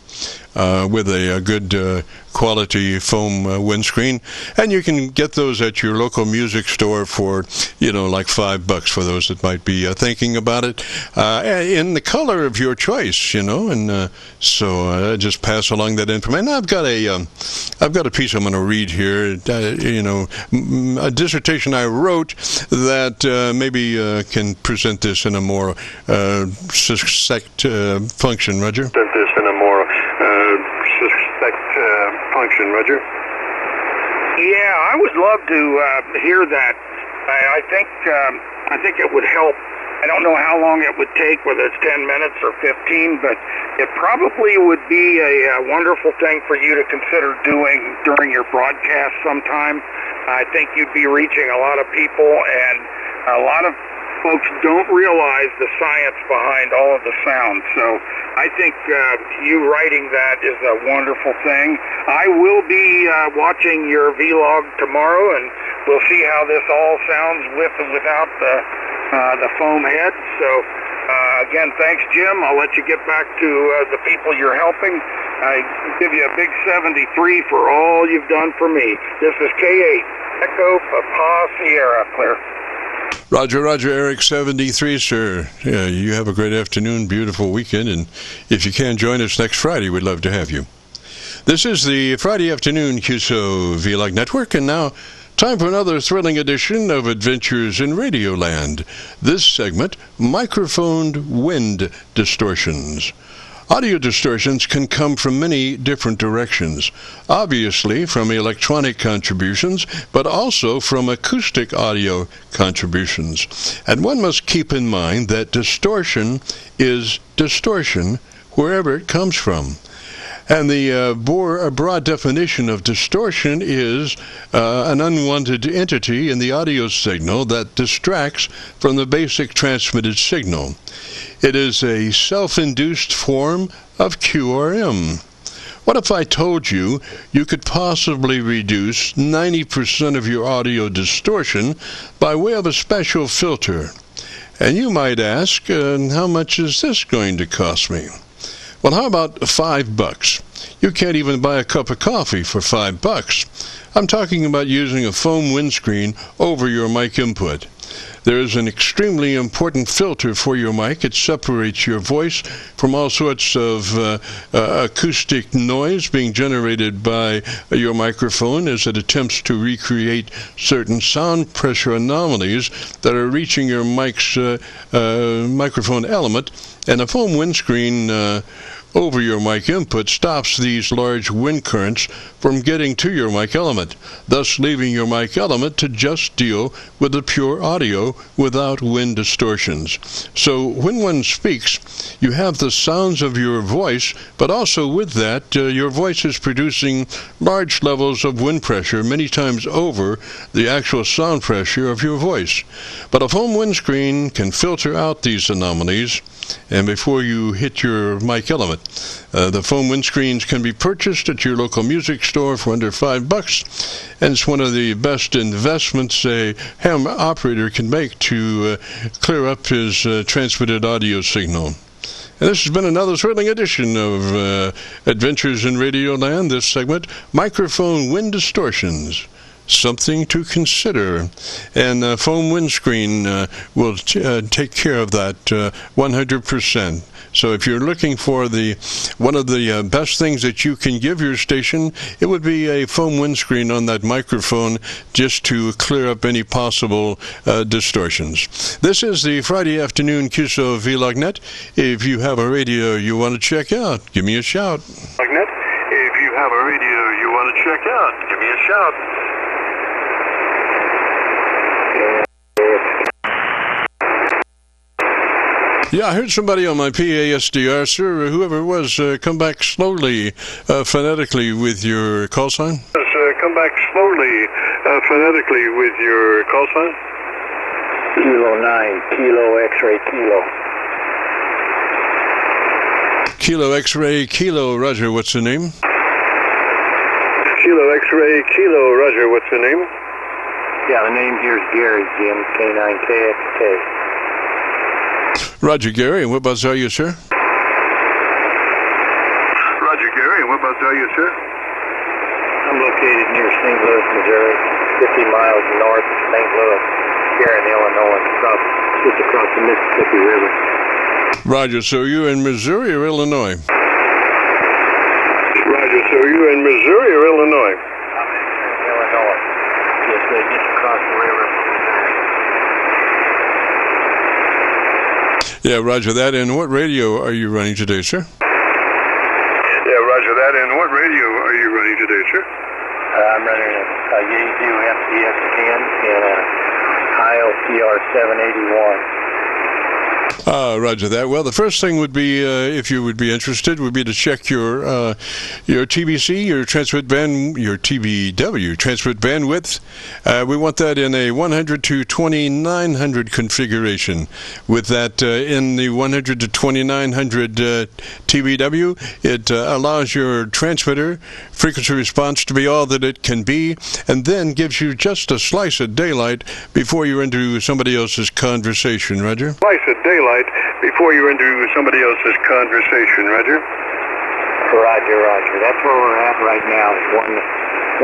A: with a good quality foam windscreen, and you can get those at your local music store for like $5 for those that might be thinking about it, in the color of your choice, and so just pass along that information. I've got a piece I'm going to read here, a dissertation I wrote that maybe can present this in a more succinct function. Roger.
C: Present this in a more succinct function. Roger.
E: Yeah, I would love to hear that. I think it would help. I don't know how long it would take, whether it's 10 minutes or 15, but it probably would be a wonderful thing for you to consider doing during your broadcast sometime. I think you'd be reaching a lot of people, and a lot of folks don't realize the science behind all of the sound. So I think you writing that is a wonderful thing. I will be watching your vlog tomorrow, and we'll see how this all sounds with and without the foam head. So again, thanks, Jim. I'll let you get back to the people you're helping. I give you a big 73 for all you've done for me. This is K8 Echo Papa Sierra, clear.
A: Roger, Eric 73, sir. Yeah, you have a great afternoon, beautiful weekend, and if you can join us next Friday, we'd love to have you. This is the Friday afternoon Qso-Vlog Network, and now time for another thrilling edition of Adventures in Radioland. This segment, microphoned wind distortions. Audio distortions can come from many different directions, obviously from electronic contributions, but also from acoustic audio contributions. And one must keep in mind that distortion is distortion wherever it comes from. And the broad definition of distortion is an unwanted entity in the audio signal that distracts from the basic transmitted signal. It is a self-induced form of QRM. What if I told you you could possibly reduce 90% of your audio distortion by way of a special filter? And you might ask, how much is this going to cost me? Well, how about $5? You can't even buy a cup of coffee for $5. I'm talking about using a foam windscreen over your mic input. There is an extremely important filter for your mic. It separates your voice from all sorts of acoustic noise being generated by your microphone as it attempts to recreate certain sound pressure anomalies that are reaching your mic's microphone element. And a foam windscreen over your mic input stops these large wind currents from getting to your mic element, thus leaving your mic element to just deal with the pure audio without wind distortions. So when one speaks, you have the sounds of your voice, but also with that, your voice is producing large levels of wind pressure, many times over the actual sound pressure of your voice. But a foam windscreen can filter out these anomalies, and before you hit your mic element. The foam windscreens can be purchased at your local music store for under $5, and it's one of the best investments a ham operator can make to clear up his transmitted audio signal. And this has been another thrilling edition of Adventures in Radioland. This segment, Microphone Wind Distortions. Something to consider, and foam windscreen will take care of that 100%. So if you're looking for one of the best things that you can give your station, it would be a foam windscreen on that microphone just to clear up any possible distortions. This is the Friday afternoon Qso-Vlog Net. If you have a radio you want to check out, give me a shout.
C: If you have a radio you want to check out, give me a shout.
A: Yeah, I heard somebody on my PASDR, sir, whoever it was, come back slowly, phonetically with your call sign.
C: Yes, come back slowly, phonetically with your call sign.
D: Kilo 9, Kilo X-ray, Kilo.
A: Kilo X-ray, Kilo, Roger, what's the name?
C: Kilo X-ray, Kilo, Roger, what's the name?
D: Yeah, the name here is Gary, Jim, K9KXK.
A: Roger, Gary, and what bus are you, sir?
C: Roger, Gary, and what bus are you, sir?
F: I'm located near St. Louis, Missouri, 50 miles north of St. Louis, here in Illinois, just across the Mississippi River.
A: Roger, so you in Missouri or Illinois?
C: Roger, so are you in Missouri or Illinois?
F: I'm in Illinois, just across the river from Missouri.
A: Yeah, roger that. And what radio are you running today, sir?
C: Yeah, roger that. And what radio are you running today, sir?
F: I'm running a Yaesu FDX10 and a Heil CR781.
A: Roger that. Well, the first thing would be, if you would be interested, would be to check your TBC, your transmit band, your TBW, transmit bandwidth. We want that in a 100 to 2900 configuration. With that in the 100 to 2900 TBW, it allows your transmitter frequency response to be all that it can be, and then gives you just a slice of daylight before you're into somebody else's conversation. Roger?
C: Slice of daylight before you're into somebody else's conversation, Roger?
F: Roger, roger. That's where we're at right now,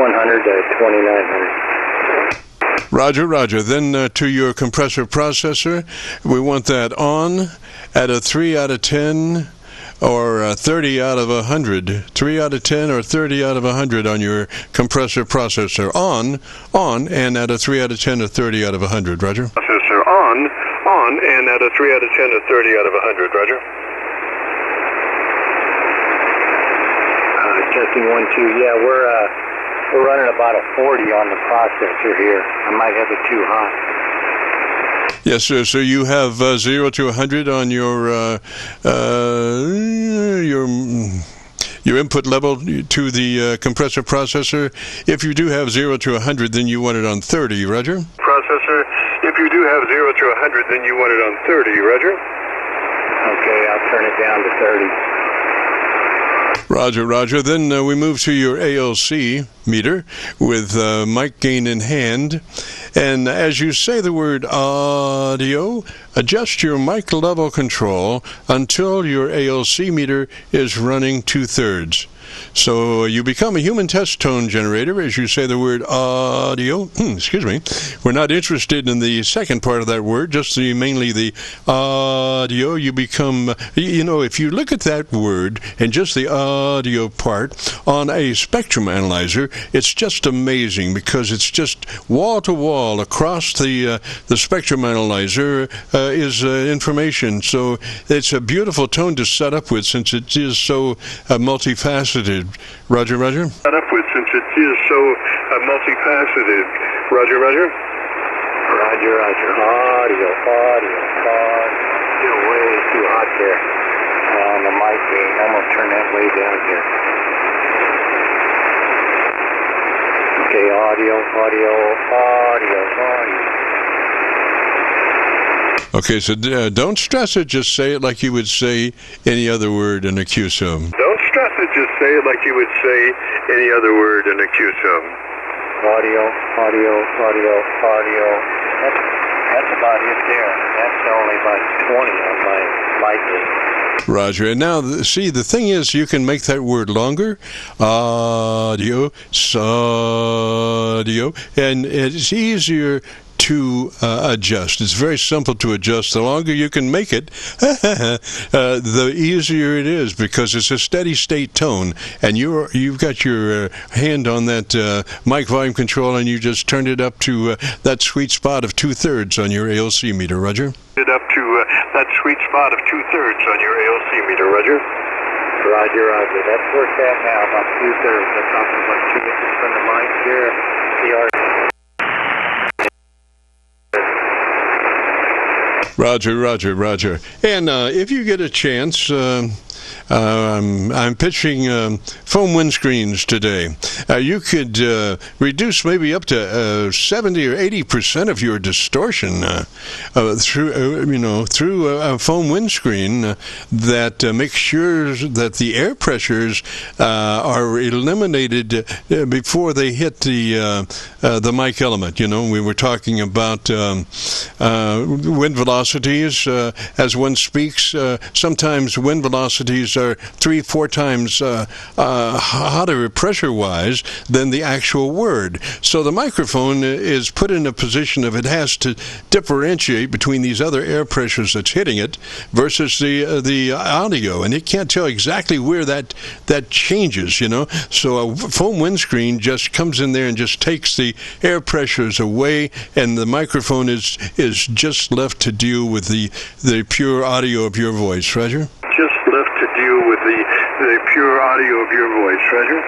F: 100 to 2900.
A: Roger, roger. Then to your compressor processor, we want that on at a 3 out of 10 or 30 out of 100. 3 out of 10 or 30 out of 100 on your compressor processor. On, and at a 3 out of 10 or 30 out of 100. Roger?
C: Processor on, and at a 3 out of 10 or 30 out of 100, Roger?
F: Testing 1, 2. Yeah, we're running about a 40 on the processor here. I might have it too hot.
A: Yes, sir. So you have 0 to 100 on your input level to the compressor processor. If you do have 0 to 100, then you want it on 30, Roger?
C: Processor, if you do have 0 to 100, then you want it on 30, Roger?
F: Okay, I'll turn it down to 30.
A: Roger, roger. Then we move to your ALC meter with mic gain in hand. And as you say the word audio, adjust your mic level control until your ALC meter is running 2/3. So you become a human test tone generator as you say the word audio. Excuse me. We're not interested in the second part of that word, just mainly the audio. You become, if you look at that word and just the audio part on a spectrum analyzer, it's just amazing because it's just wall to wall across the spectrum analyzer is information. So it's a beautiful tone to set up with since it is so multifaceted. Roger, roger.
C: Set up with since it is so multifaceted. Roger, roger.
F: Roger, roger. Audio. Still way too hot there on the mic gain. I'm going to turn that way down here. Okay, audio.
A: Okay, so don't stress it. Just say it like you would say any other word in a QSO.
C: Don't stress it. Just say it like you would say any other word in a QSO.
F: Audio. That's about it there. That's only about 20 on my mic gain.
A: Roger. And now, see, the thing is, you can make that word longer. Audio, saudio, and it's easier to adjust. It's very simple to adjust. The longer you can make it, the easier it is because it's a steady state tone, and you've got your hand on that mic volume control, and you just turned it up to that sweet spot of 2/3 on your ALC meter. Roger.
C: It up to that sweet spot of 2/3 on your ALC meter. Roger.
F: Roger. That's where it's at now, about 2/3. I'm talking about 2 inches from the mic here.
A: Roger. And if you get a chance, I'm pitching foam windscreens today. You could reduce maybe up to 70 or 80% of your distortion through a foam windscreen that makes sure that the air pressures are eliminated before they hit the mic element. We were talking about wind velocities as one speaks. Sometimes wind velocities are 3-4 times hotter pressure-wise than the actual word. So the microphone is put in a position of it has to differentiate between these other air pressures that's hitting it versus the audio, and it can't tell exactly where that changes. So a foam windscreen just comes in there and just takes the air pressures away, and the microphone is just left to deal with the pure audio of your voice. Roger?
C: Just left to deal with the pure audio of your voice. Roger?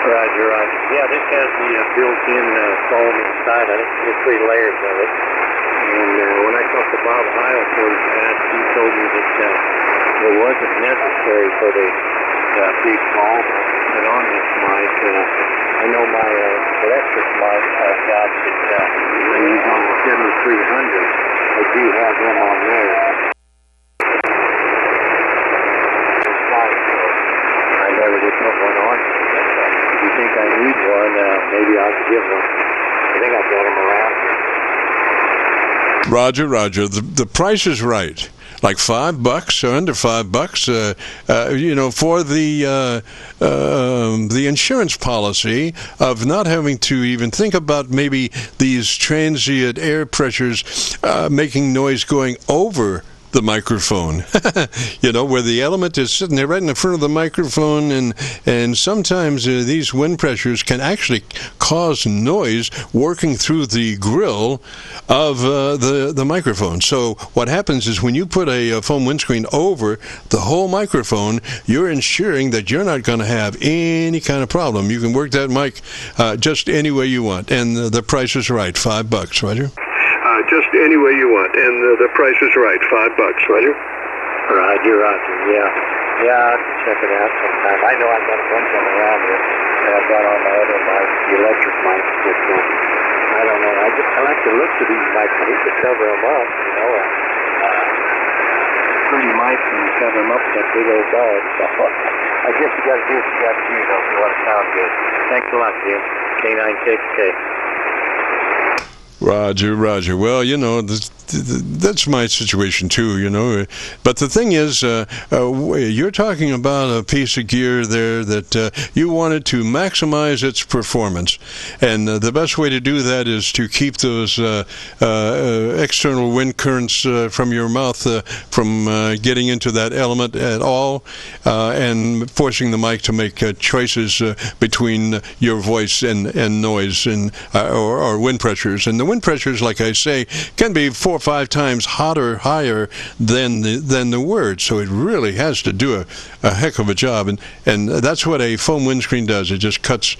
F: Roger. Yeah, this has the built-in foam inside of it. There's 3 layers of it. And when I talked to Bob Heil for that, he told me that it wasn't necessary for the big foam. And on this mic, I know my electric mic I've got that I use on the 7300. I do have them on there. I never did put one on. If you think I need one, maybe I'll get one. I think I've got them around here.
A: Roger. The price is right. Like $5 or under $5, for the insurance policy of not having to even think about maybe these transient air pressures making noise going over the microphone, where the element is sitting there right in the front of the microphone, and sometimes these wind pressures can actually cause noise working through the grill of the microphone. So what happens is when you put a foam windscreen over the whole microphone, you're ensuring that you're not going to have any kind of problem. You can work that mic just any way you want, and the price is right, $5, Roger.
C: Just any way you want, and the price is right, $5, Roger?
F: Roger, yeah. Yeah, I'll check it out sometime. I know I've got a bunch of them around here that I've got on my other mic, the electric mic, but I don't know. I like to look for these mics. I need to cover them up, pretty mics and cover them up with that big old dog. So I guess you got to do what you got to do, though, if you want to sound good. Thanks a lot, Jim. K9VKV.
A: Roger. Well, that's my situation too, But the thing is, you're talking about a piece of gear there that you wanted to maximize its performance. And the best way to do that is to keep those external wind currents from your mouth from getting into that element at all, and forcing the mic to make choices between your voice and noise or wind pressures. And the wind pressures, like I say, can be 4 or 5 times higher than the word. So it really has to do a heck of a job, and that's what a foam windscreen does. It just cuts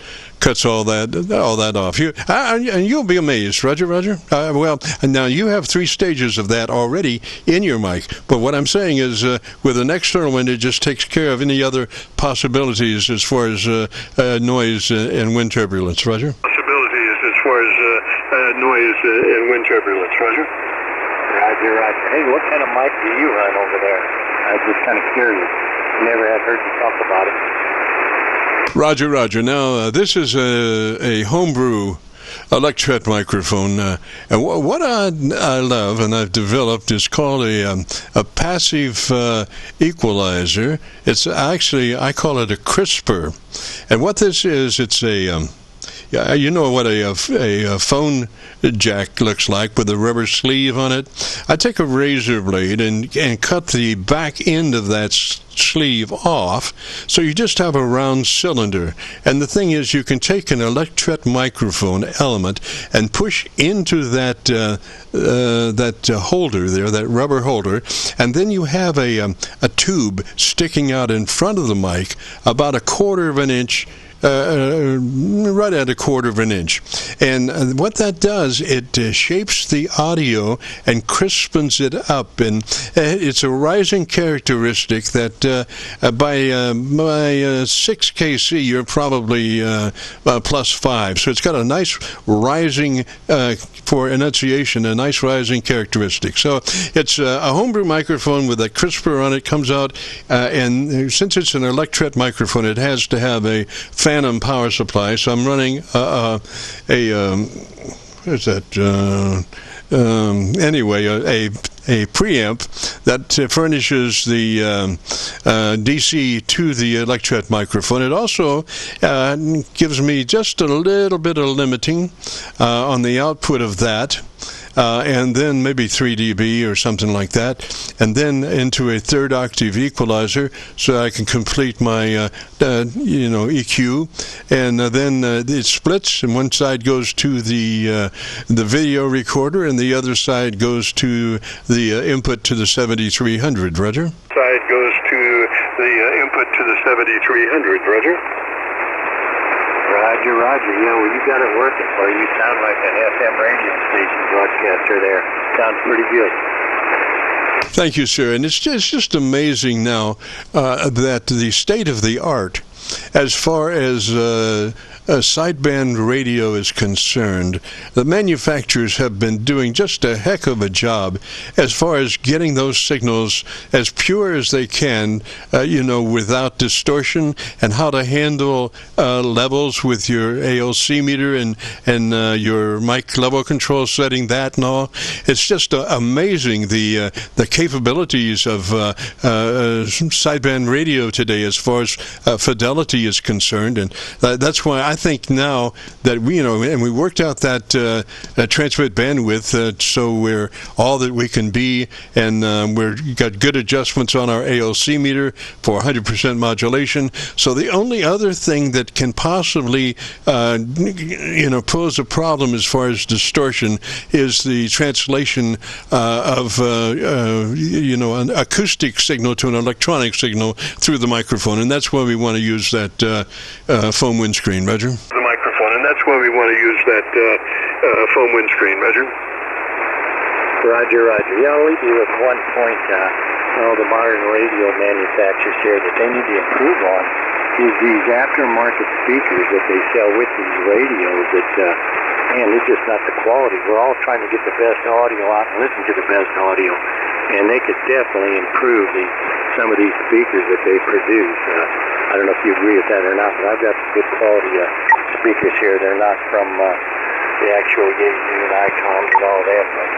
A: all that off. And you'll be amazed, Roger. Well, now you have 3 stages of that already in your mic. But what I'm saying is, with an external one, it just takes care of any other possibilities as far as noise and wind turbulence, Roger.
C: Noise and wind turbulence, Roger?
F: Roger. Hey, what kind of mic do you run over there? I'm just kind of curious. Never had heard you talk about it.
A: Roger. Now, this is a homebrew electret microphone, and what I love and I've developed is called a passive equalizer. It's actually, I call it a crisper. And what this is, it's a you know what a phone jack looks like with a rubber sleeve on it. I take a razor blade and cut the back end of that sleeve off, so you just have a round cylinder. And the thing is, you can take an electret microphone element and push into that holder there, that rubber holder, and then you have a tube sticking out in front of the mic about 1/4 of an inch right at 1/4 of an inch. And what that does, it shapes the audio and crispens it up. And it's a rising characteristic that by my 6 KC, you're probably +5. So it's got a nice rising, for enunciation, a nice rising characteristic. So it's a homebrew microphone with a crisper on it, comes out, and since it's an electret microphone, it has to have a phantom power supply. So I'm running what is that? Anyway, a preamp that furnishes the DC to the electret microphone. It also gives me just a little bit of limiting on the output of that. And then maybe 3 dB or something like that, and then into a 3rd octave equalizer, so I can complete my EQ, and then it splits, and one side goes to the video recorder, and the other side goes to the input to the 7300. Roger.
C: Side goes to the input to the 7300. Roger.
F: Roger, Roger. Yeah, well, you got it working for you. You sound like an FM radio station broadcaster there. Sounds pretty good.
A: Thank you, sir. And it's just amazing now that the state of the art, as far as sideband radio is concerned, the manufacturers have been doing just a heck of a job as far as getting those signals as pure as they can, without distortion, and how to handle levels with your ALC meter and your mic level control setting, that and all. It's just amazing the capabilities of sideband radio today as far as fidelity is concerned, and that's why I think now that we worked out that transmit bandwidth, so we're all that we can be, and we've got good adjustments on our ALC meter for 100% modulation. So the only other thing that can possibly pose a problem as far as distortion is the translation of an acoustic signal to an electronic signal through the microphone, and that's why we want to use that foam windscreen. Roger.
C: The microphone, and that's why we want to use that foam windscreen. Roger.
F: Roger, Roger. Yeah, I'll leave you with one point. All the modern radio manufacturers here that they need to improve on is these aftermarket speakers that they sell with these radios that, they're just not the quality. We're all trying to get the best audio out and listen to the best audio, and they could definitely improve some of these speakers that they produce. I don't know if you agree with that or not, but I've got some good quality speakers here. They're not from the actual Yaesu and Icons and all that, but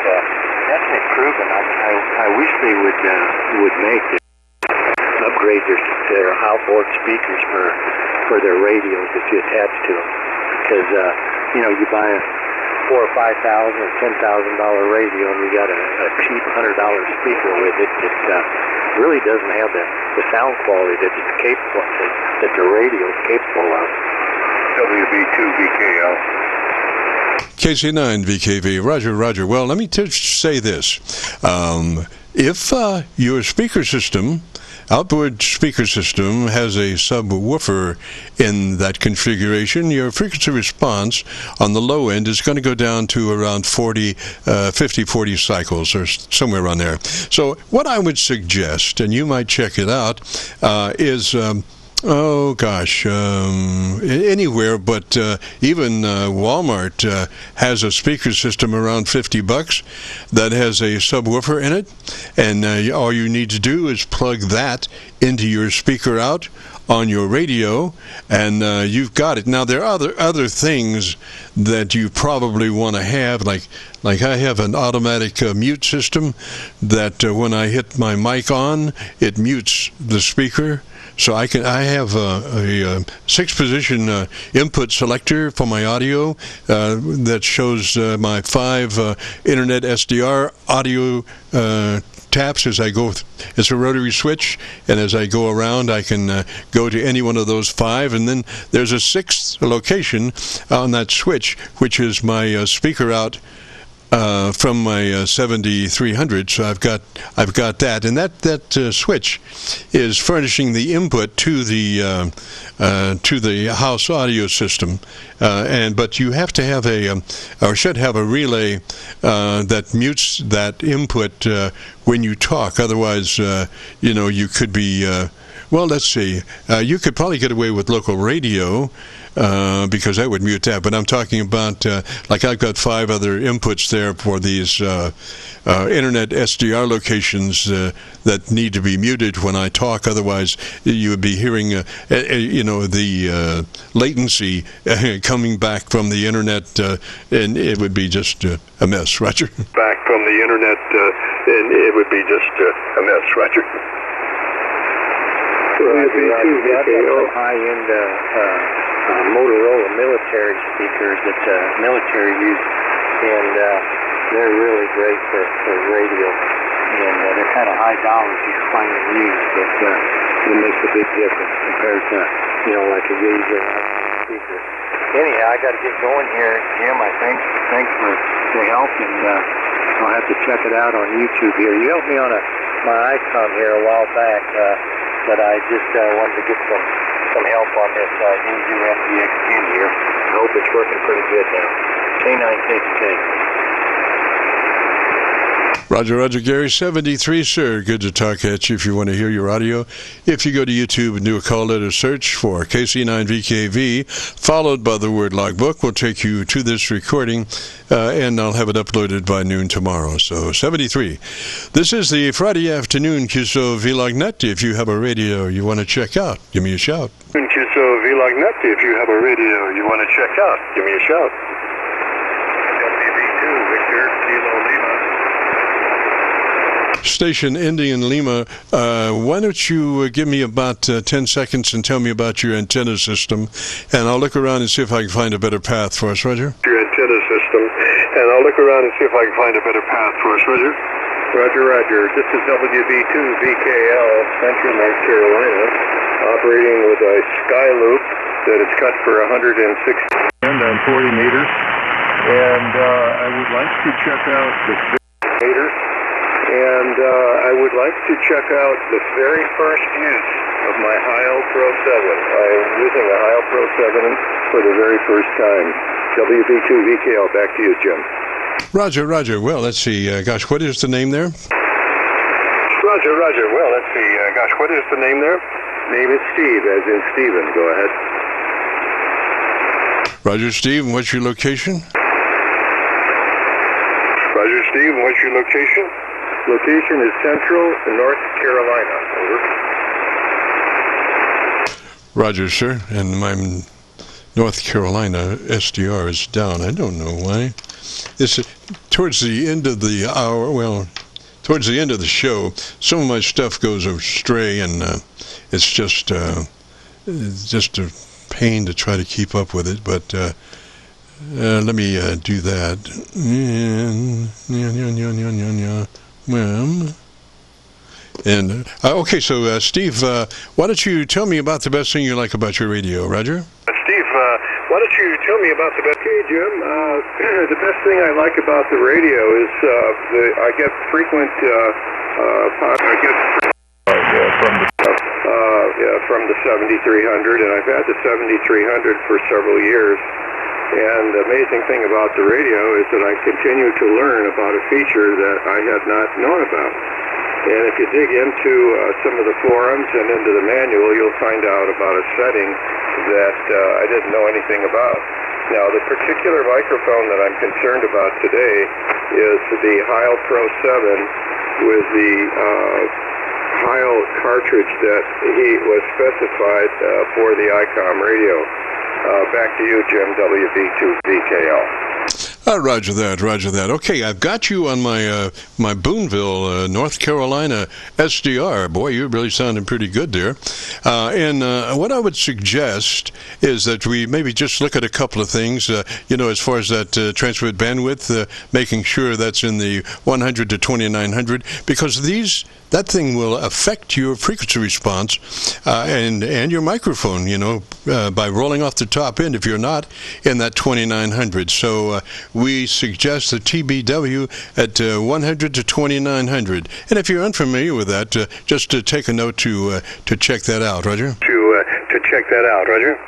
F: that's an improvement. I wish they would make it. Upgrade their outboard speakers for their radios that you attach to them, because you buy a $4,000 or $5,000 or $10,000 radio and you got a cheap $100 speaker with it that really doesn't have the sound quality that it's capable, that the radio is capable of.
C: WB2VKL.
A: KC9VKV. Roger, Roger. Well, let me say this. If your speaker system, outboard speaker system, has a subwoofer in that configuration, your frequency response on the low end is going to go down to around 40 cycles or somewhere around there. So what I would suggest, and you might check it out, is anywhere, but even Walmart has a speaker system around $50 that has a subwoofer in it, and all you need to do is plug that into your speaker out on your radio, and you've got it. Now there are other things that you probably want to have, like I have an automatic mute system that when I hit my mic on, it mutes the speaker. So I have a 6-position input selector for my audio that shows my 5 internet SDR audio taps as I go. It's a rotary switch, and as I go around, I can go to any one of those 5, and then there's a 6th location on that switch, which is my speaker out from my 7300, so I've got that, and that switch is furnishing the input to the house audio system, but you have to have or should have a relay that mutes that input when you talk. Otherwise, you could be. Well, let's see. You could probably get away with local radio. Because that would mute that. But I'm talking about, like I've got 5 other inputs there for these internet SDR locations that need to be muted when I talk. Otherwise, you would be hearing, the latency coming back from the internet, and it would be just a mess. Roger?
C: Back from the internet, and it would be just a mess. Roger?
F: High-end Motorola military speakers that military use, and they're really great for radio. And they're kind of high dollars you find them used, but it makes a big difference compared to, like a user speaker. Anyhow, I got to get going here, Jim. Thanks for the help, and I'll have to check it out on YouTube here. You helped me on my icon here a while back, but I just wanted to get some help on this MDX10 here. I hope it's working pretty good now. K9VKV.
A: Roger, Gary, 73, sir. Good to talk at you if you want to hear your audio. If you go to YouTube and do a call letter search for KC9VKV, followed by the word logbook, will take you to this recording, and I'll have it uploaded by noon tomorrow. So, 73. This is the Friday afternoon Qso-Vlog net. If you have a radio you want to check out, give me a shout.
C: Qso-Vlog net. If you have a radio you want to check out, give me a shout. WB2, Victor, Kilo Lima.
A: Station Indian Lima, why don't you give me about 10 seconds and tell me about your antenna system, and I'll look around and see if I can find a better path for us, Roger?
C: Your antenna system, and I'll look around and see if I can find a better path for us, Roger? Roger. This is WB2VKL, Central North Carolina, operating with a sky loop that is cut for 160 and 40 meters, and I would like to check out the meters. And I would like to check out the very first use of my Heil Pro 7. I'm using a Heil Pro 7 for the very first time. WB2VKL, back to you, Jim.
A: Roger. Well, let's see. What is the name there?
C: Roger. Well, let's see. What is the name there? Name is Steve, as in Steven. Go ahead.
A: Roger, Steve, and what's your location?
C: Roger, Steve, and what's your location? Location is Central North Carolina. Over.
A: Roger, sir. And my North Carolina SDR is down. I don't know why. It's towards the end of the hour. Well, towards the end of the show, some of my stuff goes astray, and it's just a pain to try to keep up with it. But let me do that. And okay, so Steve, why don't you tell me about the best thing you like about your radio, Roger?
C: Steve, why don't you tell me about the best? Okay, Jim. The best thing I like about the radio is I get frequent from the 7300, and I've had the 7300 for several years. And the amazing thing about the radio is that I continue to learn about a feature that I had not known about. And if you dig into some of the forums and into the manual, you'll find out about a setting that I didn't know anything about. Now, the particular microphone that I'm concerned about today is the Heil Pro 7 with the Heil cartridge that was specified for the ICOM radio. Back to you, Jim, WB2VKL.
A: Roger that. Okay, I've got you on my my Boonville, North Carolina SDR. Boy, you're really sounding pretty good there. And what I would suggest is that we maybe just look at a couple of things, as far as that transmit bandwidth, making sure that's in the 100 to 2900, because these that thing will affect your frequency response and your microphone, by rolling off the top end if you're not in that 2900. So we suggest the TBW at 100 to 2900. And if you're unfamiliar with that, just take a note to check that out, Roger.
C: To check that out, Roger.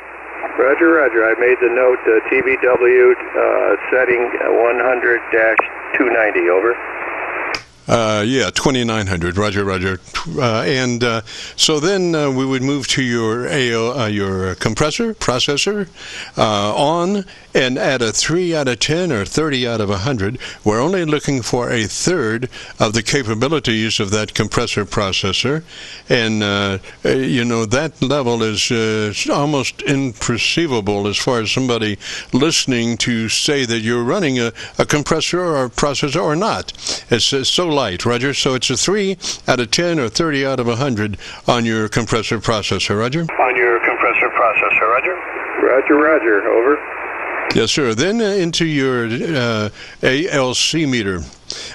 C: Roger. I made the note, TBW setting 100-290, over.
A: 2900, Roger. And so then we would move to your your processor, on, and at a 3 out of 10 or 30 out of 100. We're only looking for a third of the capabilities of that compressor processor, and that level is almost imperceivable as far as somebody listening to say that you're running a compressor or a processor or not. It's so light, Roger. So it's a 3 out of 10 or 30 out of 100 on your compressor processor, Roger.
C: On your compressor processor, Roger. Roger. Over.
A: Yes, sir. Then into your ALC meter.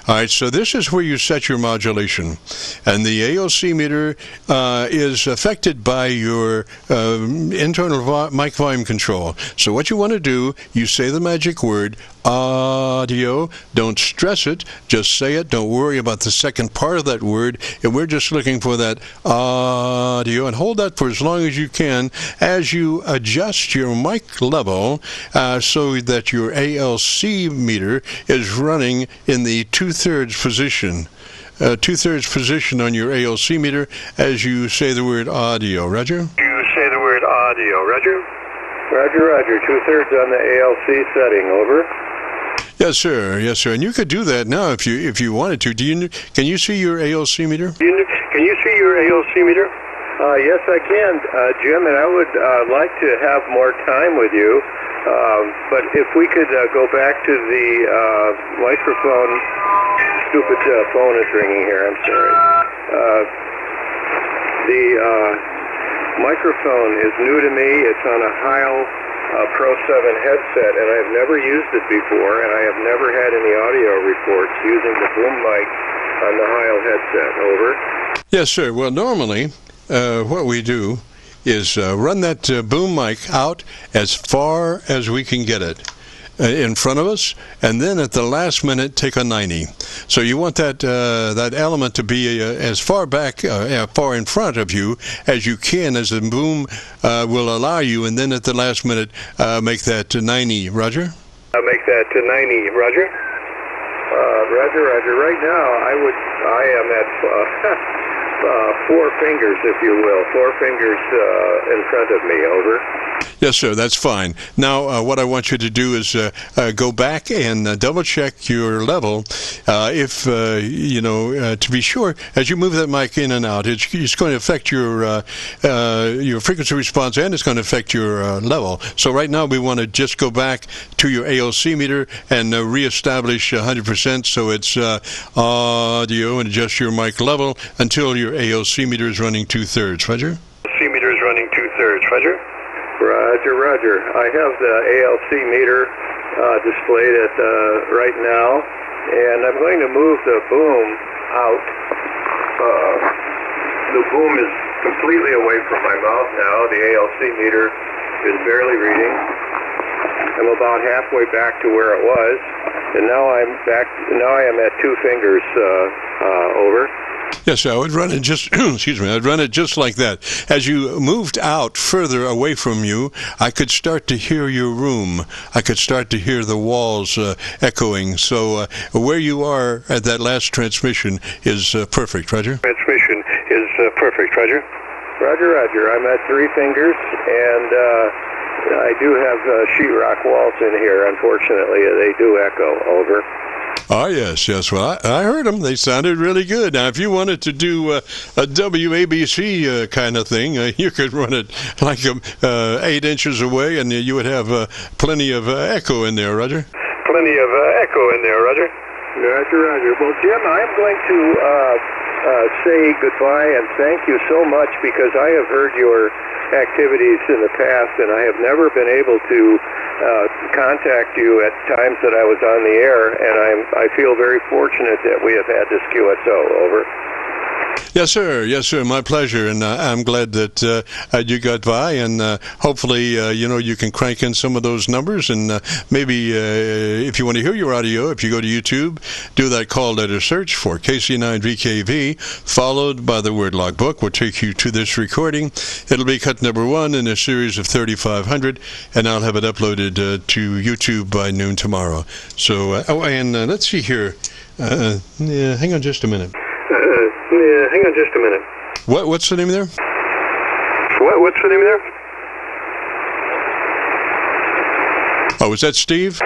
A: All right, so this is where you set your modulation. And the ALC meter is affected by your internal mic volume control. So what you want to do, you say the magic word, audio. Don't stress it. Just say it. Don't worry about the second part of that word. And we're just looking for that audio. And hold that for as long as you can as you adjust your mic level so that your ALC meter is running in the 2/3 position. 2/3 position on your ALC meter as you say the word audio. Roger?
C: You say the word audio. Roger. 2/3 on the ALC setting. Over.
A: Yes, sir. And you could do that now if you wanted to. Can you see your ALC meter?
C: Can you see your ALC meter? Yes, I can, Jim, and I would like to have more time with you. But if we could go back to the microphone. Stupid phone is ringing here. I'm sorry. The microphone is new to me. It's on a Heil Pro 7 headset, and I've never used it before, and I have never had any audio reports using the boom mic on the Heil headset. Over.
A: Yes, sir. Well, normally what we do is run that boom mic out as far as we can get it in front of us, and then at the last minute take a 90. So you want that element to be as far back, far in front of you as you can, as the boom will allow you, and then at the last minute make that 90. Roger?
C: Make that 90. Roger. Roger. Right now, I am at 4 fingers, if you will. 4 fingers in front of me. Over.
A: Yes, sir. That's fine. Now, what I want you to do is go back and double-check your level. To be sure, as you move that mic in and out, it's going to affect your frequency response, and it's going to affect your level. So right now, we want to just go back to your ALC meter and reestablish 100%. So it's audio, and adjust your mic level until your ALC meter is running 2/3. Roger?
C: ALC meter is running 2/3. Roger. Roger. I have the ALC meter displayed at right now, and I'm going to move the boom out. The boom is completely away from my mouth now. The ALC meter is barely reading. I'm about halfway back to where it was, and now I'm back. Now I am at 2 fingers. Over.
A: Yes, I would run it just, I'd run it just like that. As you moved out further away from you, I could start to hear your room. I could start to hear the walls echoing. So where you are at that last transmission is perfect, Roger?
C: Transmission is perfect, Roger. Roger. I'm at 3 fingers, and I do have sheetrock walls in here. Unfortunately, they do echo. Over.
A: Oh, yes. Well, I heard them. They sounded really good. Now, if you wanted to do a WABC kind of thing, you could run it like 8 inches away, and you would have plenty of echo in there, Roger.
C: Plenty of echo in there, Roger. Roger. Well, Jim, I'm going to say goodbye and thank you so much, because I have heard your activities in the past, and I have never been able to contact you at times that I was on the air, and I feel very fortunate that we have had this QSO. Over.
A: Yes, sir. Yes, sir. My pleasure, and I'm glad that you got by, and hopefully, you can crank in some of those numbers, and maybe if you want to hear your audio, if you go to YouTube, do that call letter search for KC9VKV, followed by the word logbook, will take you to this recording. It'll be cut number 1 in a series of 3,500, and I'll have it uploaded to YouTube by noon tomorrow. So, let's see here. Hang on just a minute. What's the name there?
C: What's the name there?
A: Oh, is that Steve?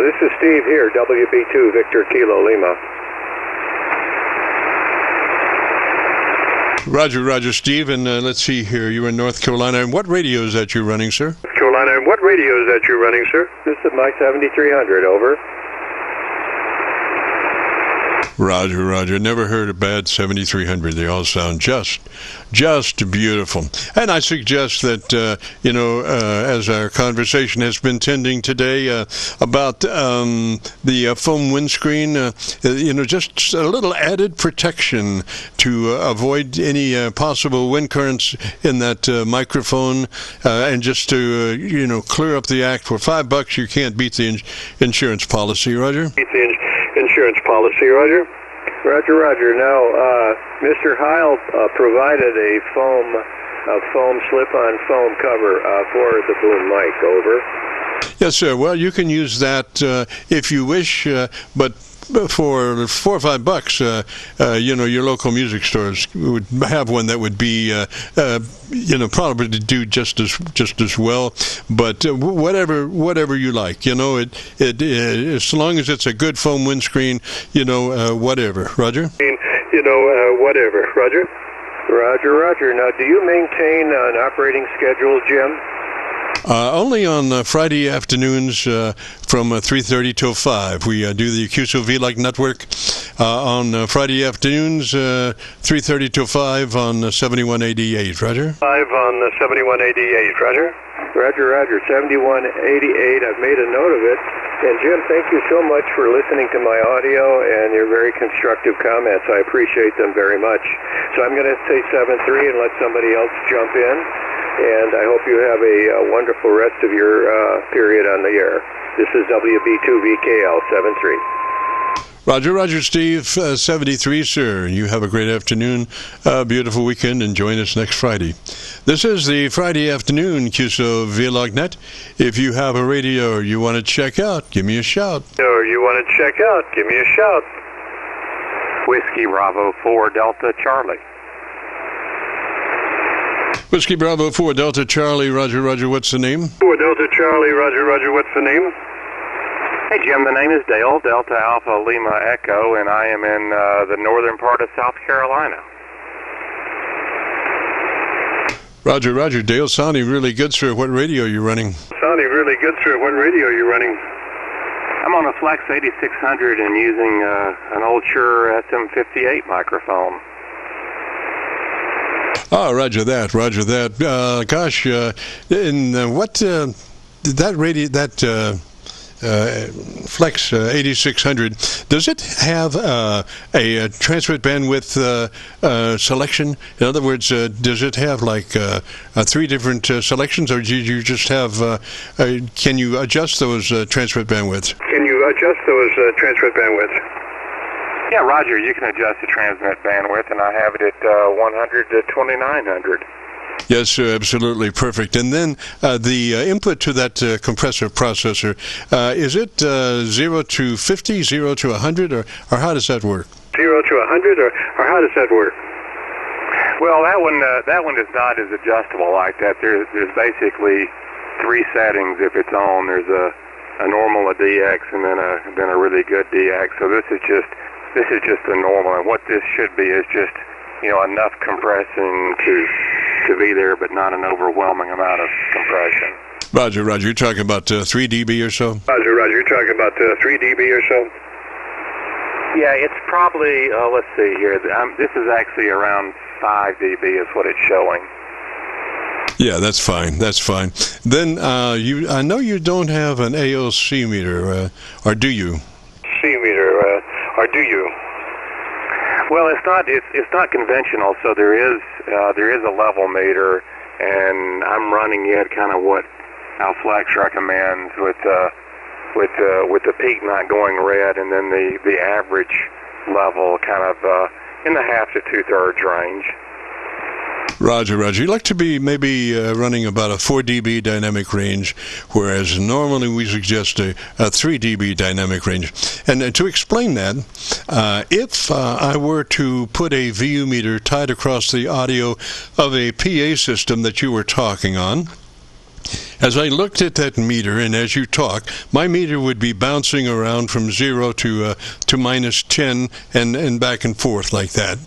C: This is Steve here, WB2 Victor Kilo Lima.
A: Roger, Steve, and let's see here. You're in North Carolina, and what radio is that you're running, sir?
C: This is my 7300, over.
A: Roger. Never heard a bad 7300. They all sound just beautiful. And I suggest that, as our conversation has been tending today about the foam windscreen, just a little added protection to avoid any possible wind currents in that microphone, and just to, clear up the act. For $5, you can't beat the insurance policy, Roger?
C: Roger. Now, Mr. Heil provided a foam slip-on foam cover for the boom mic, over.
A: Yes, sir. Well, you can use that if you wish, but for $4 or $5, your local music stores would have one that would be, probably do just as well. But whatever you like, it as long as it's a good foam windscreen, whatever. Roger. Roger. Now, do you maintain an operating schedule, Jim? Only on Friday afternoons from 3:30 till 5. We do the Qso-Vlog network on Friday afternoons, 3:30 till 5 on 7188. Roger?
C: 5 on 7188. Roger? Roger. 7188. I've made a note of it. And Jim, thank you so much for listening to my audio and your very constructive comments. I appreciate them very much. So I'm going to say 7-3 and let somebody else jump in. And I hope you have a wonderful rest of your period on the air. This is WB2VKL 73.
A: Roger, Steve, 73, sir. You have a great afternoon, beautiful weekend, and join us next Friday. This is the Friday afternoon Qso-Vlog net. If you have a radio you want to check out, give me a shout.
F: Whiskey Bravo 4 Delta Charlie.
A: Whiskey Bravo 4 Delta Charlie, Roger, what's the name?
C: 4 Delta Charlie, Roger, what's the name?
F: Hey, Jim, the name is Dale, Delta Alpha Lima Echo, and I am in the northern part of South Carolina.
A: Roger, Dale, sounding really good, sir. What radio are you running?
F: I'm on a Flex 8600 and using an old Shure SM58 microphone.
A: Oh, Roger that. What that radio, that Flex 8600, does it have a transmit bandwidth selection? In other words, does it have like 3 different selections, or do you just have? Can you adjust those transmit bandwidths?
F: Yeah, Roger, you can adjust the transmit bandwidth, and I have it at 100 to 2900.
A: Yes, sir, absolutely perfect. And then the input to that compressor processor, is it 0 to 50, 0 to 100, or how does that work?
C: 0 to 100, or how does that work?
F: Well, that one is not as adjustable like that. There's basically 3 settings. If it's on, there's a normal, a DX, and then a really good DX. So this is just the normal, and what this should be is just enough compressing to be there, but not an overwhelming amount of compression.
A: Roger, you're talking about 3 dB or so?
F: Yeah, it's probably, let's see here, this is actually around 5 dB is what it's showing.
A: Yeah, that's fine. Then I know you don't have an AOC meter, or do you?
F: it's not conventional. So there is a level meter, and I'm running it kind of what Flex recommends with the peak not going red, and then the average level kind of in the half to 2/3 range.
A: Roger. You'd like to be maybe running about a 4 dB dynamic range, whereas normally we suggest a 3 dB dynamic range. And to explain that, if I were to put a VU meter tied across the audio of a PA system that you were talking on, as I looked at that meter, and as you talk, my meter would be bouncing around from 0 to -10 and back and forth like that.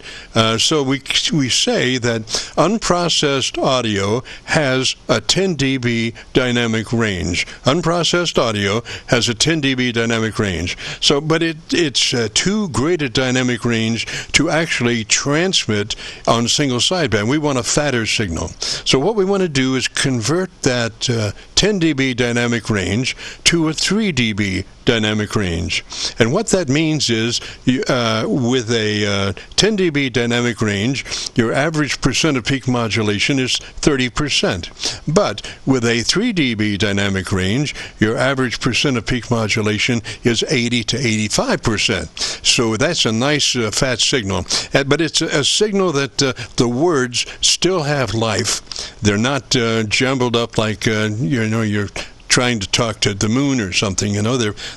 A: So we say that unprocessed audio has a 10 dB dynamic range. Unprocessed audio has a 10 dB dynamic range. So, but it's too great a dynamic range to actually transmit on single sideband. We want a fatter signal. So what we want to do is convert that 10 dB dynamic range to a 3 dB dynamic range. And what that means is with a 10 dB dynamic range, your average percent of peak modulation is 30%. But with a 3 dB dynamic range, your average percent of peak modulation is 80 to 85%. So that's a nice fat signal. But it's a signal that the words still have life. They're not jumbled up like you're trying to talk to the moon or something.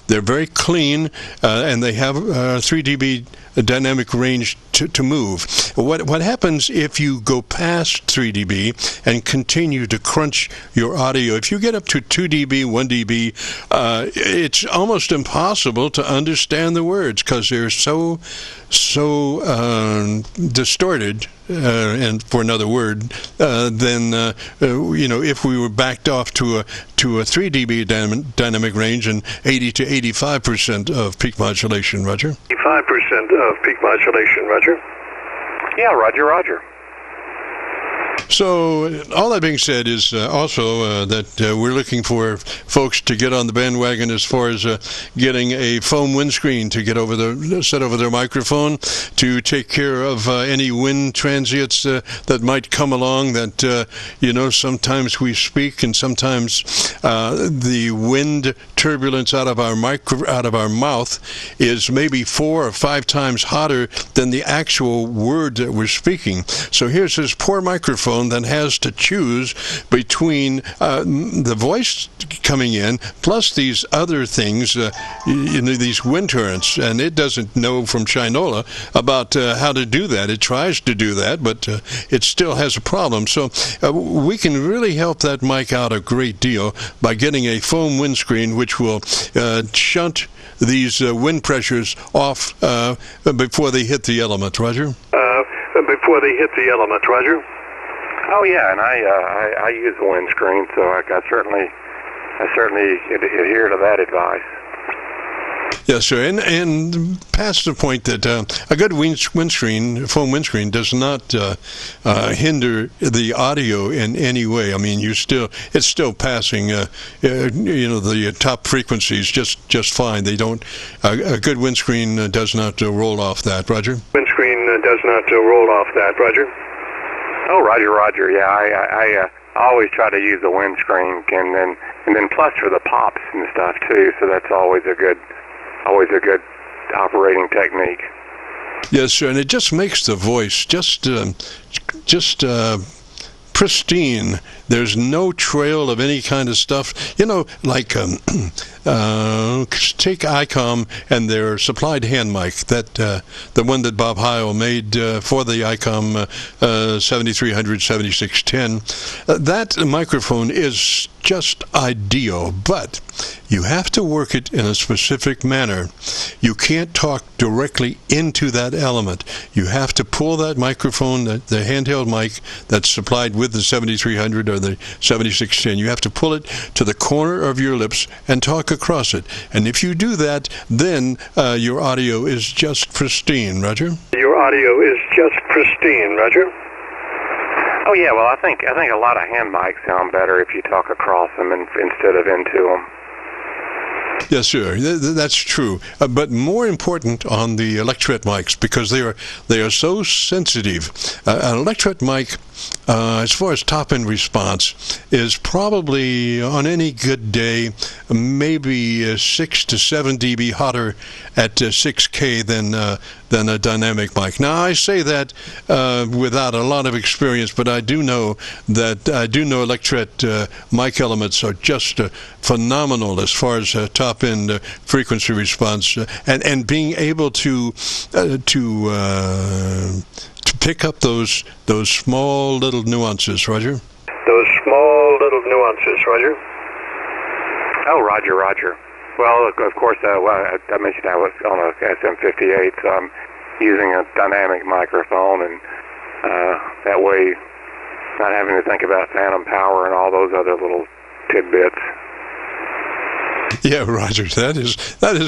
A: They're very clean, and they have 3 dB dynamic range to move. What happens if you go past 3 dB and continue to crunch your audio? If you get up to 2 dB, 1 dB, it's almost impossible to understand the words because they're so distorted. And for another word, then if we were backed off to a 3 dB dynamic range and 80 to 85% of peak modulation, Roger.
C: 85% of peak modulation, Roger.
F: Yeah, Roger.
A: So all that being said is also that we're looking for folks to get on the bandwagon as far as getting a foam windscreen to set over their microphone to take care of any wind transients that might come along. That sometimes we speak and sometimes the wind turbulence out of our mouth is maybe 4 or 5 times hotter than the actual word that we're speaking. So here's this poor microphone that has to choose between the voice coming in plus these other things, these wind currents, and it doesn't know from Shinola about how to do that. It tries to do that, but it still has a problem. So we can really help that mic out a great deal by getting a foam windscreen which will shunt these wind pressures off before they hit the element, Roger?
C: Before they hit the element, Roger?
F: Oh yeah, and I use a windscreen, so I certainly adhere to that advice.
A: Yes, sir, and past the point that a good foam windscreen does not hinder the audio in any way. I mean, it's still passing, the top frequencies just fine. They don't. A good windscreen does not roll off that, Roger.
C: Windscreen does not roll off that, Roger.
F: Oh, Roger. Yeah, I always try to use a windscreen, and then plus for the pops and stuff too. So that's always a good operating technique.
A: Yes, sir, and it just makes the voice just pristine. There's no trail of any kind of stuff. Like take ICOM and their supplied hand mic, the one that Bob Heil made for the ICOM 7300, 7610. That microphone is just ideal, but you have to work it in a specific manner. You can't talk directly into that element. You have to pull that microphone, the handheld mic that's supplied with the 7300 or the 7610. You have to pull it to the corner of your lips and talk across it. And if you do that, then your audio is just pristine, Roger?
C: Your audio is just pristine, Roger?
F: Oh yeah, well I think a lot of hand mics sound better if you talk across them instead of into them.
A: Yes, sir. That's true. But more important on the electret mics, because they are so sensitive. An electret mic, as far as top-end response, is probably on any good day maybe 6 to 7 dB hotter at 6K than a dynamic mic. Now, I say that without a lot of experience, but I do know electret mic elements are just phenomenal as far as top-end frequency response, and being able to pick up those small little nuances, Roger.
C: Those small little nuances, Roger.
F: Oh, Roger. Well, of course, I mentioned I was on a SM58, so I'm using a dynamic microphone, and that way not having to think about phantom power and all those other little tidbits.
A: Yeah, Roger, that is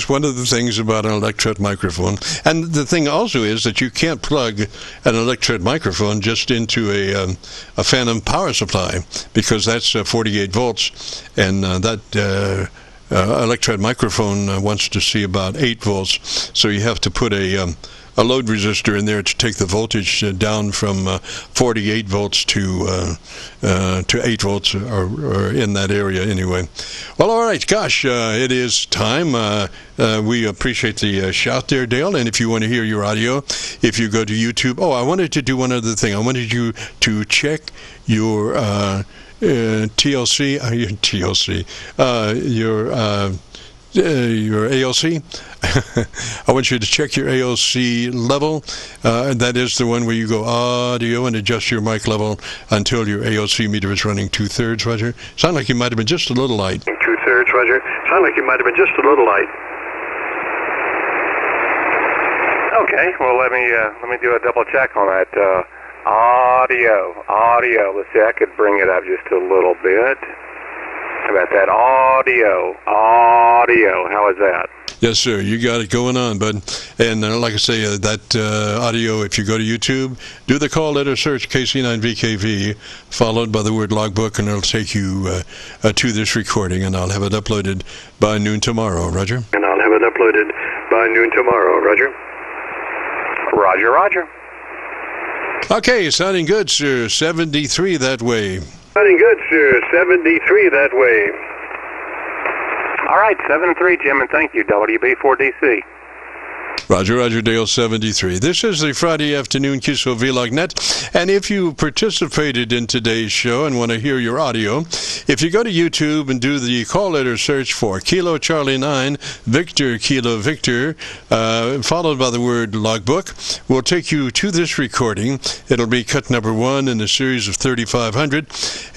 A: one of the things about an electret microphone. And the thing also is that you can't plug an electret microphone just into a phantom power supply, because that's 48 volts, and that electret microphone wants to see about 8 volts. So you have to put a load resistor in there to take the voltage down from 48 volts to 8 volts, or in that area anyway. Well, all right, gosh, it is time. We appreciate the shout there, Dale. And if you want to hear your audio, if you go to YouTube. Oh, I wanted to do one other thing. I wanted you to check your your ALC. I want you to check your ALC level. That is the one where you go audio and adjust your mic level until your ALC meter is running 2/3, Roger. Sound like you might have been just a little light.
C: 2/3, Roger. Sound like you might have been just a little light.
F: Okay, well, let me do a double check on that. Audio. Let's see, I could bring it up just a little bit. How about that? Audio. How is that?
A: Yes, sir. You got it going on, bud. And like I say, that audio, if you go to YouTube, do the call letter search KC9VKV, followed by the word logbook, and it'll take you to this recording, and I'll have it uploaded by noon tomorrow, Roger.
F: Roger.
A: Okay, sounding good, sir. 73 that way.
C: Sounding good, sir. 73 that way.
F: All right, 7-3, Jim, and thank you, WB4DC.
A: Roger, Dale 73. This is the Friday afternoon Qso-Vlog net, and if you participated in today's show and want to hear your audio, if you go to YouTube and do the call letter search for Kilo Charlie 9 Victor Kilo Victor, followed by the word logbook, we'll take you to this recording. It'll be cut number 1 in a series of 3500,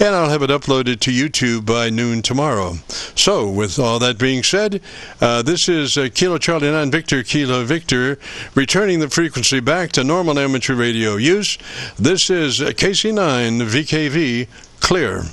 A: and I'll have it uploaded to YouTube by noon tomorrow. So, with all that being said, this is Kilo Charlie 9 Victor Kilo Victor, returning the frequency back to normal amateur radio use. This is KC9VKV, clear.